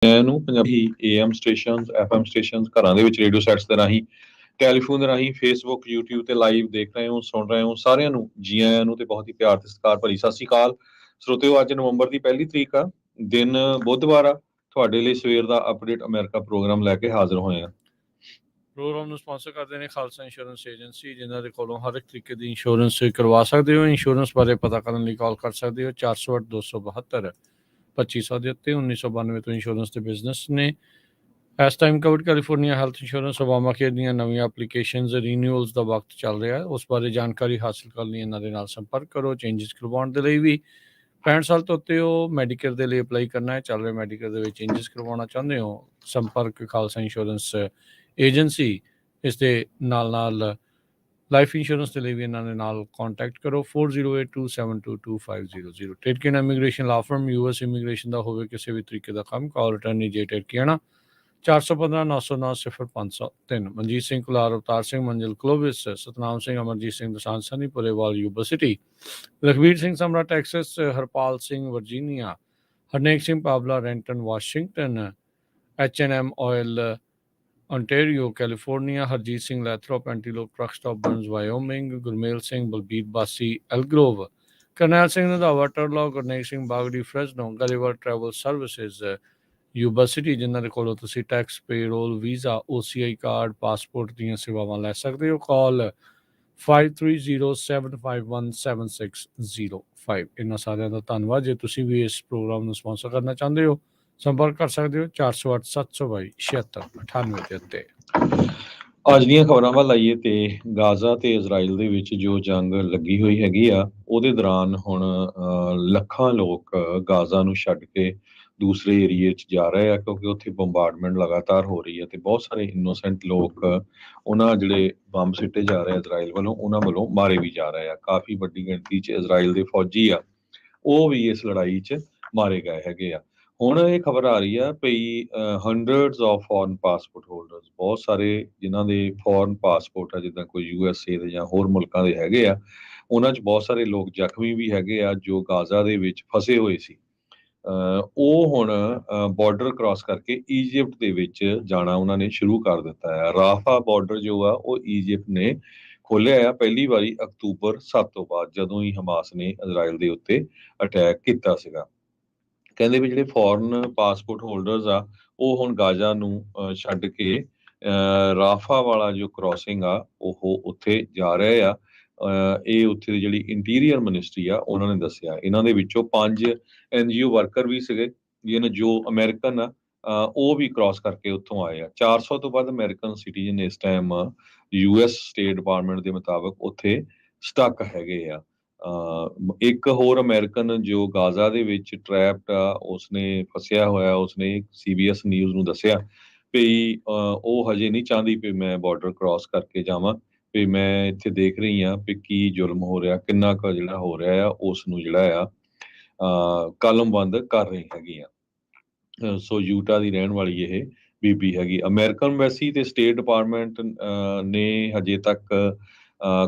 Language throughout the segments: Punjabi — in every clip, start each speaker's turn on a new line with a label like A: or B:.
A: ਨੂੰ Punjabi AM stations, FM stations, ਘਰਾਂ ਦੇ ਵਿੱਚ ਰੇਡੀਓ ਸੈਟਸ ਦੇ ਰਾਹੀਂ, ਟੈਲੀਫੋਨ ਦੇ ਰਾਹੀਂ, ਫੇਸਬੁੱਕ, YouTube ਤੇ ਲਾਈਵ ਦੇਖ ਰਹੇ ਹੋ, ਸੁਣ ਰਹੇ ਹੋ, ਸਾਰਿਆਂ ਨੂੰ ਜੀ ਆਇਆਂ ਨੂੰ ਤੇ ਬਹੁਤ ਹੀ ਪਿਆਰ ਤੇ ਸਤਿਕਾਰ ਭਰੀ ਸਤਿ ਸ਼੍ਰੀ ਅਕਾਲ। ਸਰੋਤਿਓ, ਅੱਜ ਨਵੰਬਰ ਦੀ ਪਹਿਲੀ ਤਰੀਕ ਆ, ਦਿਨ ਬੁੱਧਵਾਰ ਆ। ਤੁਹਾਡੇ ਲਈ ਸਵੇਰ ਦਾ ਅਪਡੇਟ ਅਮਰੀਕਾ ਪ੍ਰੋਗਰਾਮ ਲੈ ਕੇ ਹਾਜ਼ਰ ਹੋਏ ਆ।
B: ਪ੍ਰੋਗਰਾਮ ਨੂੰ ਸਪਾਂਸਰ ਕਰਦੇ ਨੇ ਖਾਲਸਾ ਇੰਸ਼ੋਰੈਂਸ ਏਜੰਸੀ, ਜਿਨ੍ਹਾਂ ਦੇ ਕੋਲੋਂ ਹਰ ਇੱਕ ਤਰੀਕੇ ਦੀ ਇੰਸ਼ੋਰੈਂਸ ਕਰਵਾ ਸਕਦੇ ਹੋ। ਇੰਸ਼ੋਰੈਂਸ ਬਾਰੇ ਪਤਾ ਕਰਨ ਲਈ ਕਾਲ ਕਰ ਸਕਦੇ ਹੋ 408 272 2500 ਦੇ ਉੱਤੇ। 1992 ਤੋਂ ਇੰਸ਼ੋਰੈਂਸ ਦੇ ਬਿਜ਼ਨਸ ਨੇ। ਇਸ time covered California health insurance Obama care ਦੀਆਂ ਨਵੀਆਂ ਐਪਲੀਕੇਸ਼ਨਸ ਰੀਨਿਊਅਲਸ ਦਾ ਵਕਤ ਚੱਲ ਰਿਹਾ ਹੈ। ਉਸ ਬਾਰੇ ਜਾਣਕਾਰੀ ਹਾਸਲ ਕਰਨ ਲਈ ਇਹਨਾਂ ਦੇ ਨਾਲ ਸੰਪਰਕ ਕਰੋ। ਚੇਂਜਸ ਕਰਵਾਉਣ ਦੇ ਲਈ ਵੀ 65 ਸਾਲ ਤੋਂ ਉੱਤੇ ਉਹ ਮੈਡੀਕੇਅਰ ਦੇ ਲਈ ਅਪਲਾਈ ਕਰਨਾ ਹੈ, ਚੱਲ ਰਹੇ ਮੈਡੀਕੇਅਰ ਦੇ ਵਿੱਚ ਚੇਂਜਸ ਕਰਵਾਉਣਾ ਚਾਹੁੰਦੇ ਹੋ, ਸੰਪਰਕ ਖਾਲਸਾ ਇੰਸ਼ੋਰੈਂਸ ਏਜੰਸੀ। ਇਸ ਦੇ ਨਾਲ ਨਾਲ ਲਾਈਫ ਇੰਸ਼ੋਰੈਂਸ ਦੇ ਲਈ ਵੀ ਇਹਨਾਂ ਦੇ ਨਾਲ ਕੰਟੈਕਟ ਕਰੋ 4082722500। ਟਿਰਕੀਅਨ ਇਮੀਗ੍ਰੇਸ਼ਨ ਲਾ ਫਰਮ, US ਇਮੀਗ੍ਰੇਸ਼ਨ ਦਾ ਹੋਵੇ ਕਿਸੇ ਵੀ ਤਰੀਕੇ ਦਾ ਕੰਮ, ਕਾਲ ਅਟਰਨੀ ਜੇ ਟਿਰਕੀਆਣਾ 415 909 0503। Manjeet Singh Kular, Avtar Singh Manzil Clovis, Satnam Singh Amarjeet Singh Dosanjh Sunny Purewal Yuba City, Lakhbir Singh Samra Texas, Harpal Singh Virginia, Harnek Singh Pabla Renton Washington, H&M ਆਇਲ Ontario, California, Harjeet Singh Lathrop, Antelope Truck Stop, Burns, Wyoming, Gurmel Singh, Balbir Bassi, Elgrove, Karnail Singh Randhawa, Turlock, Gurneek Singh Bagdi, Fresno, Gulliver Travel Services, Yuba city, ਜਿਨ੍ਹਾਂ ਦੇ ਕੋਲੋਂ ਤੁਸੀਂ tax, payroll, visa, OCI card, passport ਦੀਆਂ ਸੇਵਾਵਾਂ ਲੈ ਸਕਦੇ ਹੋ। ਕਾਲ 5307517605। ਇਹਨਾਂ ਸਾਰਿਆਂ ਦਾ ਧੰਨਵਾਦ। ਜੇ ਤੁਸੀਂ ਵੀ ਇਸ ਪ੍ਰੋਗਰਾਮ ਨੂੰ ਸਪਾਂਸਰ ਕਰਨਾ ਚਾਹੁੰਦੇ ਹੋ, ਸੰਪਰਕ ਕਰ ਸਕਦੇ ਹੋ 408 722 7698 ਦੇ ਉੱਤੇ।
A: ਅੱਜ ਦੀਆਂ ਖਬਰਾਂ ਵੱਲ ਆਈਏ ਤੇ ਗਾਜ਼ਾ ਤੇ ਇਜ਼ਰਾਈਲ ਦੇ ਵਿੱਚ ਜੋ ਜੰਗ ਲੱਗੀ ਹੋਈ ਹੈਗੀ ਆ, ਉਹਦੇ ਦੌਰਾਨ ਹੁਣ ਲੱਖਾਂ ਲੋਕ ਗਾਜ਼ਾ ਨੂੰ ਛੱਡ ਕੇ ਦੂਸਰੇ ਏਰੀਏ 'ਚ ਜਾ ਰਹੇ ਆ, ਕਿਉਂਕਿ ਉੱਥੇ ਬੰਬਾਰਡਮੈਂਟ ਲਗਾਤਾਰ ਹੋ ਰਹੀ ਹੈ ਤੇ ਬਹੁਤ ਸਾਰੇ ਇਨੋਸੈਂਟ ਲੋਕ ਉਹਨਾਂ ਜਿਹੜੇ ਬੰਬ ਸਿੱਟੇ ਜਾ ਰਹੇ ਇਜ਼ਰਾਈਲ ਵੱਲੋਂ, ਉਹਨਾਂ ਵੱਲੋਂ ਮਾਰੇ ਵੀ ਜਾ ਰਹੇ ਆ। ਕਾਫੀ ਵੱਡੀ ਗਿਣਤੀ 'ਚ ਇਜ਼ਰਾਈਲ ਦੇ ਫੌਜੀ ਆ, ਉਹ ਵੀ ਇਸ ਲੜਾਈ 'ਚ ਮਾਰੇ ਗਏ ਹੈਗੇ ਆ। ਹੁਣ ਇਹ ਖਬਰ ਆ ਰਹੀ ਆ ਭਈ hundreds of foreign passport holders, ਬਹੁਤ ਸਾਰੇ ਜਿਨ੍ਹਾਂ ਦੇ ਫੋਰਨ ਪਾਸਪੋਰਟ ਆ, ਜਿੱਦਾਂ ਕੋਈ USA ਦੇ ਜਾਂ ਹੋਰ ਮੁਲਕਾਂ ਦੇ ਹੈਗੇ ਆ, ਉਹਨਾਂ 'ਚ ਬਹੁਤ ਸਾਰੇ ਲੋਕ ਜ਼ਖਮੀ ਵੀ ਹੈਗੇ ਆ ਜੋ ਗਾਜ਼ਾ ਦੇ ਵਿੱਚ ਫਸੇ ਹੋਏ ਸੀ। ਉਹ ਹੁਣ ਬਾਰਡਰ ਕ੍ਰਾਸ ਕਰਕੇ ਈਜਿਪਟ ਦੇ ਵਿੱਚ ਜਾਣਾ ਉਹਨਾਂ ਨੇ ਸ਼ੁਰੂ ਕਰ ਦਿੱਤਾ ਹੈ। ਰਾਫਾ ਬਾਰਡਰ ਜੋ ਆ ਉਹ ਈਜਿਪਟ ਨੇ ਖੋਲ੍ਹਿਆ ਆ ਪਹਿਲੀ ਵਾਰੀ ਅਕਤੂਬਰ 7 ਤੋਂ ਬਾਅਦ, ਜਦੋਂ ਹੀ ਹਮਾਸ ਨੇ ਇਜ਼ਰਾਈਲ ਦੇ ਉੱਤੇ ਅਟੈਕ ਕੀਤਾ ਸੀਗਾ। ਕਹਿੰਦੇ ਵੀ ਜਿਹੜੇ ਫੋਰਨ ਪਾਸਪੋਰਟ ਹੋਲਡਰਸ ਆ, ਉਹ ਹੁਣ ਗਾਜ਼ਾ ਨੂੰ ਛੱਡ ਕੇ ਰਾਫਾ ਵਾਲਾ ਜੋ ਕ੍ਰਾਸਿੰਗ ਆ ਉਹ ਉੱਥੇ ਜਾ ਰਹੇ ਆ। ਇਹ ਉੱਥੇ ਦੀ ਜਿਹੜੀ ਇੰਟੀਰੀਅਰ ਮਿਨਿਸਟਰੀ ਆ ਉਹਨਾਂ ਨੇ ਦੱਸਿਆ। ਇਹਨਾਂ ਦੇ ਵਿੱਚੋਂ 5 NGO ਵਰਕਰ ਵੀ ਸੀਗੇ, ਜਿਹਨਾਂ ਜੋ ਅਮਰੀਕਨ ਆ, ਉਹ ਵੀ ਕ੍ਰਾਸ ਕਰਕੇ ਉੱਥੋਂ ਆਏ ਆ। 400 ਤੋਂ ਵੱਧ ਅਮਰੀਕਨ ਸਿਟੀਜ਼ਨ ਇਸ ਟਾਈਮ US ਸਟੇਟ ਡਿਪਾਰਟਮੈਂਟ ਦੇ ਮੁਤਾਬਕ ਉੱਥੇ ਸਟਕ ਹੈਗੇ ਆ। ਇੱਕ ਹੋਰ ਅਮਰੀਕਨ ਜੋ ਗਾਜ਼ਾ ਦੇ ਵਿੱਚ ਟ੍ਰੈਪਡ ਆ, ਉਸਨੇ ਫਸਿਆ ਹੋਇਆ, ਉਸਨੇ CBS ਨਿਊਜ਼ ਨੂੰ ਦੱਸਿਆ ਵੀ ਉਹ ਹਜੇ ਨਹੀਂ ਚਾਹੁੰਦੀ ਵੀ ਮੈਂ ਬਾਰਡਰ ਕ੍ਰਾਸ ਕਰਕੇ ਜਾਵਾਂ, ਵੀ ਮੈਂ ਇੱਥੇ ਦੇਖ ਰਹੀ ਹਾਂ ਵੀ ਕੀ ਜ਼ੁਲਮ ਹੋ ਰਿਹਾ, ਕਿੰਨਾ ਕੁ ਜਿਹੜਾ ਹੋ ਰਿਹਾ ਆ, ਉਸ ਨੂੰ ਜਿਹੜਾ ਆ ਕਲਮਬੰਦ ਕਰ ਰਹੀ ਹੈਗੀ ਆ। ਸੋ ਯੂਟਾ ਦੀ ਰਹਿਣ ਵਾਲੀ ਇਹ ਬੀਬੀ ਹੈਗੀ। ਅਮਰੀਕਨ ਐਮਬੈਸੀ ਤੇ ਸਟੇਟ ਡਿਪਾਰਟਮੈਂਟ ਨੇ ਹਜੇ ਤੱਕ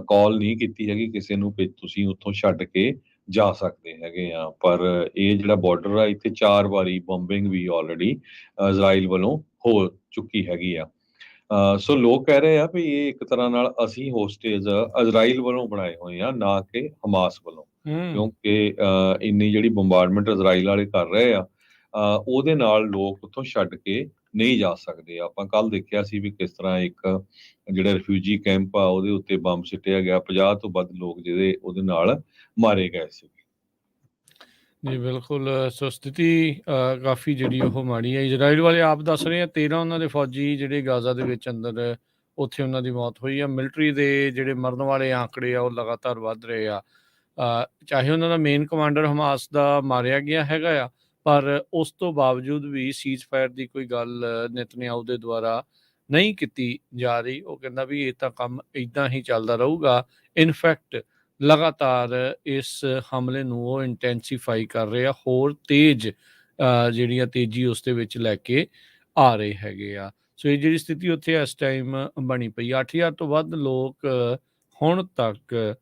A: ਕਾਲ ਨਹੀਂ ਕੀਤੀ ਹੈਗੀ ਕਿਸੇ ਨੂੰ ਵੀ ਤੁਸੀਂ ਉੱਥੋਂ ਛੱਡ ਕੇ ਜਾ ਸਕਦੇ ਹੈਗੇ ਆ। ਪਰ ਇਹ ਜਿਹੜਾ ਬਾਰਡਰ ਆ, ਇੱਥੇ 4 ਵਾਰੀ ਬੰਬਿੰਗ ਵੀ ਆਲਰੇਡੀ ਇਜ਼ਰਾਈਲ ਵੱਲੋਂ ਹੋ ਚੁੱਕੀ ਹੈਗੀ ਆ। ਸੋ ਲੋਕ ਕਹਿ ਰਹੇ ਆ ਵੀ ਇਹ ਇੱਕ ਤਰ੍ਹਾਂ ਨਾਲ ਅਸੀਂ ਹੋਸਟੇਜ ਇਜ਼ਰਾਈਲ ਵੱਲੋਂ ਬਣਾਏ ਹੋਏ ਆ, ਨਾ ਕਿ ਹਮਾਸ ਵੱਲੋਂ, ਕਿਉਂਕਿ ਇੰਨੀ ਜਿਹੜੀ ਬੰਬਾਰਡਮੈਂਟ ਇਜ਼ਰਾਈਲ ਵਾਲੇ ਕਰ ਰਹੇ ਆ, ਉਹਦੇ ਨਾਲ ਲੋਕ ਉੱਥੋਂ ਛੱਡ ਕੇ ਨਹੀਂ ਜਾ ਸਕਦੇ। ਆਪਾਂ ਕੱਲ ਦੇਖਿਆ ਸੀ ਵੀ ਕਿਸ ਤਰ੍ਹਾਂ ਇੱਕ ਜਿਹੜਾ ਰਿਫਿਊਜੀ ਕੈਂਪ ਆ ਉਹਦੇ ਉੱਤੇ ਬੰਬ ਸਿੱਟਿਆ ਗਿਆ, 50 ਤੋਂ ਵੱਧ ਲੋਕ ਜਿਹਦੇ ਉਹਦੇ ਨਾਲ ਮਾਰੇ ਗਏ ਸੀ।
B: ਜੀ ਬਿਲਕੁਲ। ਸੋ ਸਥਿਤੀ ਕਾਫੀ ਜਿਹੜੀ ਉਹ ਮਾੜੀ ਹੈ। ਇਜ਼ਰਾਈਲ ਵਾਲੇ ਆਪ ਦੱਸ ਰਹੇ ਆ 13 ਉਹਨਾਂ ਦੇ ਫੌਜੀ ਜਿਹੜੇ ਗਾਜ਼ਾ ਦੇ ਵਿੱਚ ਅੰਦਰ, ਉੱਥੇ ਉਹਨਾਂ ਦੀ ਮੌਤ ਹੋਈ ਆ। ਮਿਲਟਰੀ ਦੇ ਜਿਹੜੇ ਮਰਨ ਵਾਲੇ ਆંકੜੇ ਆ ਉਹ ਲਗਾਤਾਰ ਵੱਧ ਰਹੇ ਆ। ਚਾਹੇ ਉਹਨਾਂ ਦਾ ਮੇਨ ਕਮਾਂਡਰ ਹਮਾਸ ਦਾ ਮਾਰਿਆ ਗਿਆ ਹੈਗਾ ਆ, ਪਰ ਉਸ ਤੋਂ ਬਾਵਜੂਦ ਵੀ ਸੀਜ਼ ਫਾਇਰ ਦੀ ਕੋਈ ਗੱਲ ਨੇਤਨਯਾਹੂ ਦੇ ਦੁਆਰਾ ਨਹੀਂ ਕੀਤੀ ਜਾ ਰਹੀ। ਉਹ ਕਹਿੰਦਾ ਵੀ ਇਹ ਤਾਂ ਕੰਮ ਇੱਦਾਂ ਹੀ ਚੱਲਦਾ ਰਹੂਗਾ। ਇਨਫੈਕਟ ਲਗਾਤਾਰ ਇਸ ਹਮਲੇ ਨੂੰ ਉਹ ਇੰਟੈਂਸੀਫਾਈ ਕਰ ਰਹੇ ਆ, ਹੋਰ ਤੇਜ਼ ਜਿਹੜੀਆਂ ਤੇਜ਼ੀ ਉਸ ਦੇ ਵਿੱਚ ਲੈ ਕੇ ਆ ਰਹੇ ਹੈਗੇ ਆ। ਸੋ ਇਹ ਜਿਹੜੀ ਸਥਿਤੀ ਉੱਥੇ ਇਸ ਟਾਈਮ ਬਣੀ ਪਈ, 8000 ਤੋਂ ਵੱਧ ਲੋਕ ਹੁਣ ਤੱਕ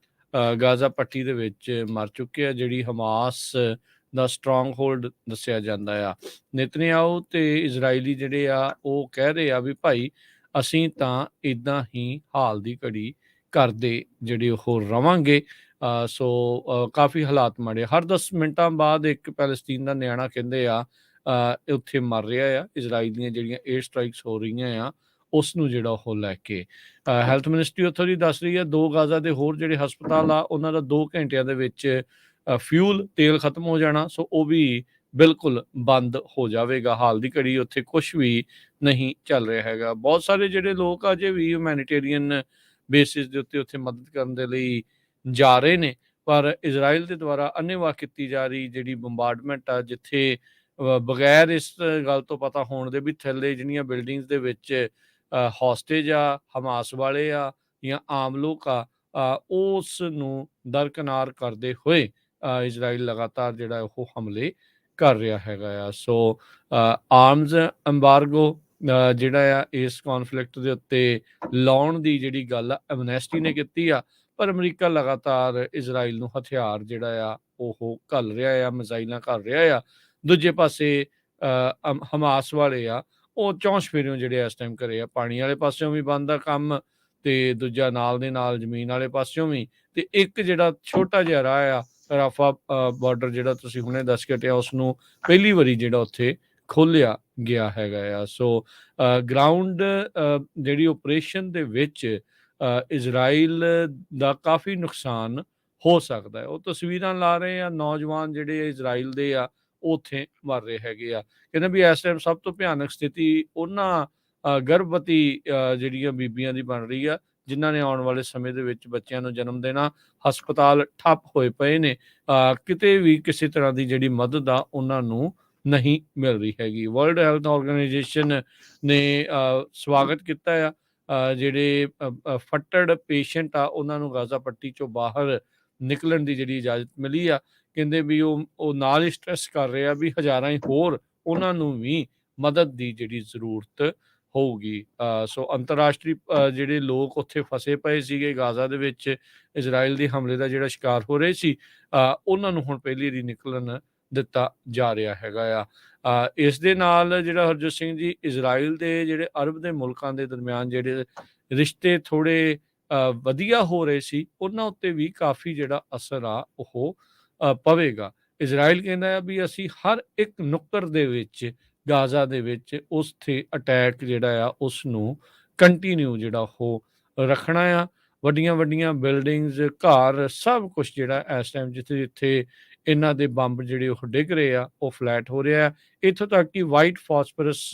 B: ਗਾਜ਼ਾ ਪੱਟੀ ਦੇ ਵਿੱਚ ਮਰ ਚੁੱਕੇ ਆ। ਜਿਹੜੀ ਹਮਾਸ ਦਾ ਸਟਰੋਂਗ ਹੋਲਡ ਦੱਸਿਆ ਜਾਂਦਾ ਆ। ਨੇਤਨਯਾਹੂ ਤੇ ਇਜ਼ਰਾਈਲੀ ਜਿਹੜੇ ਆ ਉਹ ਕਹਿ ਰਹੇ ਆ ਵੀ ਭਾਈ ਅਸੀਂ ਤਾਂ ਇੱਦਾਂ ਹੀ ਹਾਲ ਦੀ ਘੜੀ ਕਰਦੇ ਜਿਹੜੇ ਉਹ ਰਵਾਂਗੇ। ਸੋ ਕਾਫੀ ਹਾਲਾਤ ਮਾੜੇ। ਹਰ 10 ਮਿੰਟਾਂ ਬਾਅਦ ਇੱਕ ਪੈਲਸਤੀਨ ਦਾ ਨਿਆਣਾ ਕਹਿੰਦੇ ਆ ਉੱਥੇ ਮਰ ਰਿਹਾ ਆ। ਇਜ਼ਰਾਈਲ ਦੀਆਂ ਜਿਹੜੀਆਂ 에ਅਰ ਸਟ੍ਰਾਈਕਸ ਹੋ ਰਹੀਆਂ ਆ ਉਸ ਨੂੰ ਜਿਹੜਾ ਉਹ ਲੈ ਕੇ ਹੈਲਥ ਮਿਨਿਸਟਰੀ ਉੱਥੋਂ ਦੀ ਦੱਸ ਰਹੀ ਹੈ 2 ਗਾਜ਼ਾ ਦੇ ਹੋਰ ਜਿਹੜੇ ਹਸਪਤਾਲ ਆ ਉਹਨਾਂ ਦਾ 2 ਘੰਟਿਆਂ ਦੇ ਵਿੱਚ ਫਿਊਲ ਤੇਲ ਖਤਮ ਹੋ ਜਾਣਾ। ਸੋ ਉਹ ਵੀ ਬਿਲਕੁਲ ਬੰਦ ਹੋ ਜਾਵੇਗਾ। ਹਾਲ ਦੀ ਘੜੀ ਉੱਥੇ ਕੁਛ ਵੀ ਨਹੀਂ ਚੱਲ ਰਿਹਾ ਹੈਗਾ। ਬਹੁਤ ਸਾਰੇ ਜਿਹੜੇ ਲੋਕ ਆ ਅਜੇ ਵੀ ਹਿਊਮੈਨੀਟੇਰੀਅਨ ਬੇਸਿਸ ਦੇ ਉੱਤੇ ਉੱਥੇ ਮਦਦ ਕਰਨ ਦੇ ਲਈ ਜਾ ਰਹੇ ਨੇ, ਪਰ ਇਜ਼ਰਾਈਲ ਦੇ ਦੁਆਰਾ ਅੰਨ੍ਹੇਵਾਹ ਕੀਤੀ ਜਾ ਰਹੀ ਜਿਹੜੀ ਬੰਬਾਰਡਮੈਂਟ ਆ, ਜਿੱਥੇ ਬਗੈਰ ਇਸ ਗੱਲ ਤੋਂ ਪਤਾ ਹੋਣ ਦੇ ਵੀ ਥੱਲੇ ਜਿਹੜੀਆਂ ਬਿਲਡਿੰਗਸ ਦੇ ਵਿੱਚ ਹੌਸਟੇਜ ਆ, ਹਮਾਸ ਵਾਲੇ ਆ ਜਾਂ ਆਮ ਲੋਕ ਆ, ਉਸ ਨੂੰ ਦਰਕਨਾਰ ਕਰਦੇ ਹੋਏ ਇਜ਼ਰਾਈਲ ਲਗਾਤਾਰ ਜਿਹੜਾ ਉਹ ਹਮਲੇ ਕਰ ਰਿਹਾ ਹੈਗਾ ਆ। ਸੋ ਆਰਮਜ਼ ਐਮਬਾਰਗੋ ਜਿਹੜਾ ਆ ਇਸ ਕੌਨਫਲਿਕਟ ਦੇ ਉੱਤੇ ਲਾਉਣ ਦੀ ਜਿਹੜੀ ਗੱਲ ਆ ਐਮਨੈਸਟੀ ਨੇ ਕੀਤੀ ਆ, ਪਰ ਅਮਰੀਕਾ ਲਗਾਤਾਰ ਇਜ਼ਰਾਈਲ ਨੂੰ ਹਥਿਆਰ ਜਿਹੜਾ ਆ ਉਹ ਘੱਲ ਰਿਹਾ ਆ, ਮਿਜ਼ਾਈਲਾਂ ਘੱਲ ਰਿਹਾ ਆ। ਦੂਜੇ ਪਾਸੇ ਹਮਾਸ ਵਾਲੇ ਆ ਉਹ ਚੌਂਸ਼ ਫੇਰਿਓਂ ਜਿਹੜੇ ਇਸ ਟਾਈਮ ਘਰੇ ਆ। ਪਾਣੀ ਵਾਲੇ ਪਾਸਿਓਂ ਵੀ ਬੰਦ ਆ ਕੰਮ ਤੇ ਦੂਜਾ ਨਾਲ ਦੇ ਨਾਲ ਜ਼ਮੀਨ ਵਾਲੇ ਪਾਸਿਓਂ ਵੀ, ਤੇ ਇੱਕ ਜਿਹੜਾ ਛੋਟਾ ਜਿਹਾ ਰਾਹ ਆ ਰਾਫਾ ਬਾਰਡਰ ਜਿਹੜਾ ਤੁਸੀਂ ਹੁਣੇ ਦੱਸ ਕੇ ਹਟਿਆ ਉਸ ਨੂੰ ਪਹਿਲੀ ਵਾਰੀ ਜਿਹੜਾ ਉੱਥੇ ਖੋਲ੍ਹਿਆ ਗਿਆ ਹੈਗਾ ਆ। ਸੋ ਗਰਾਊਂਡ ਜਿਹੜੀ ਓਪਰੇਸ਼ਨ ਦੇ ਵਿੱਚ ਇਜ਼ਰਾਈਲ ਦਾ ਕਾਫੀ ਨੁਕਸਾਨ ਹੋ ਸਕਦਾ ਹੈ। ਉਹ ਤਸਵੀਰਾਂ ਲਾ ਰਹੇ ਆ, ਨੌਜਵਾਨ ਜਿਹੜੇ ਇਜ਼ਰਾਈਲ ਦੇ ਆ ਉਹ ਉੱਥੇ ਮਰ ਰਹੇ ਹੈਗੇ ਆ। ਕਹਿੰਦੇ ਵੀ ਇਸ ਟਾਈਮ ਸਭ ਤੋਂ ਭਿਆਨਕ ਸਥਿਤੀ ਉਹਨਾਂ ਗਰਭਵਤੀ ਜਿਹੜੀਆਂ ਬੀਬੀਆਂ ਦੀ ਬਣ ਰਹੀ ਆ ਜਿਨ੍ਹਾਂ ਨੇ ਆਉਣ ਵਾਲੇ ਸਮੇਂ ਦੇ ਵਿੱਚ ਬੱਚਿਆਂ ਨੂੰ ਜਨਮ ਦੇਣਾ। ਹਸਪਤਾਲ ਠੱਪ ਹੋਏ ਪਏ ਨੇ, ਕਿਤੇ ਵੀ ਕਿਸੇ ਤਰ੍ਹਾਂ ਦੀ ਜਿਹੜੀ ਮਦਦ ਆ ਉਹਨਾਂ ਨੂੰ ਨਹੀਂ ਮਿਲ ਰਹੀ ਹੈਗੀ। ਵਰਲਡ ਹੈਲਥ ਆਰਗੇਨਾਈਜੇਸ਼ਨ ਨੇ ਸਵਾਗਤ ਕੀਤਾ ਆ ਜਿਹੜੇ ਫੱਟੜ ਪੇਸ਼ੈਂਟ ਆ ਉਹਨਾਂ ਨੂੰ ਗਾਜ਼ਾ ਪੱਟੀ ਚੋਂ ਬਾਹਰ ਨਿਕਲਣ ਦੀ ਜਿਹੜੀ ਇਜਾਜ਼ਤ ਮਿਲੀ ਆ। ਕਹਿੰਦੇ ਵੀ ਉਹ ਨਾਲ ਹੀ ਸਟ੍ਰੈਸ ਕਰ ਰਹੇ ਆ ਵੀ ਹਜ਼ਾਰਾਂ ਹੀ ਹੋਰ ਉਹਨਾਂ ਨੂੰ ਵੀ ਮਦਦ ਦੀ ਜਿਹੜੀ ਜ਼ਰੂਰਤ ਹੋਊਗੀ। ਸੋ ਅੰਤਰਰਾਸ਼ਟਰੀ ਜਿਹੜੇ ਲੋਕ ਉੱਥੇ ਫਸੇ ਪਏ ਸੀਗੇ ਗਾਜ਼ਾ ਦੇ ਵਿੱਚ ਇਜ਼ਰਾਈਲ ਦੇ ਹਮਲੇ ਦਾ ਜਿਹੜਾ ਸ਼ਿਕਾਰ ਹੋ ਰਹੇ ਸੀ, ਉਹਨਾਂ ਨੂੰ ਹੁਣ ਪਹਿਲੀ ਵਾਰੀ ਨਿਕਲਣ ਦਿੱਤਾ ਜਾ ਰਿਹਾ ਹੈਗਾ ਆ। ਇਸ ਦੇ ਨਾਲ ਜਿਹੜਾ ਹਰਜੋਤ ਸਿੰਘ ਜੀ, ਇਜ਼ਰਾਈਲ ਦੇ ਜਿਹੜੇ ਅਰਬ ਦੇ ਮੁਲਕਾਂ ਦੇ ਦਰਮਿਆਨ ਜਿਹੜੇ ਰਿਸ਼ਤੇ ਥੋੜ੍ਹੇ ਵਧੀਆ ਹੋ ਰਹੇ ਸੀ ਉਹਨਾਂ ਉੱਤੇ ਵੀ ਕਾਫੀ ਜਿਹੜਾ ਅਸਰ ਆ ਉਹ ਪਵੇਗਾ। ਇਜ਼ਰਾਈਲ ਕਹਿੰਦਾ ਆ ਵੀ ਅਸੀਂ ਹਰ ਇੱਕ ਨੁੱਕਰ ਦੇ ਵਿੱਚ ਗਾਜ਼ਾ ਦੇ ਵਿੱਚ ਉਸ 'ਤੇ ਅਟੈਕ ਜਿਹੜਾ ਆ ਉਸ ਨੂੰ ਕੰਟੀਨਿਊ ਜਿਹੜਾ ਉਹ ਰੱਖਣਾ ਆ। ਵੱਡੀਆਂ ਵੱਡੀਆਂ ਬਿਲਡਿੰਗਸ, ਘਰ, ਸਭ ਕੁਛ ਜਿਹੜਾ ਇਸ ਟਾਈਮ ਜਿੱਥੇ ਜਿੱਥੇ ਇਹਨਾਂ ਦੇ ਬੰਬ ਜਿਹੜੇ ਉਹ ਡਿੱਗ ਰਹੇ ਆ ਉਹ ਫਲੈਟ ਹੋ ਰਿਹਾ। ਇੱਥੋਂ ਤੱਕ ਕਿ ਵਾਈਟ ਫਾਸਫਰਸ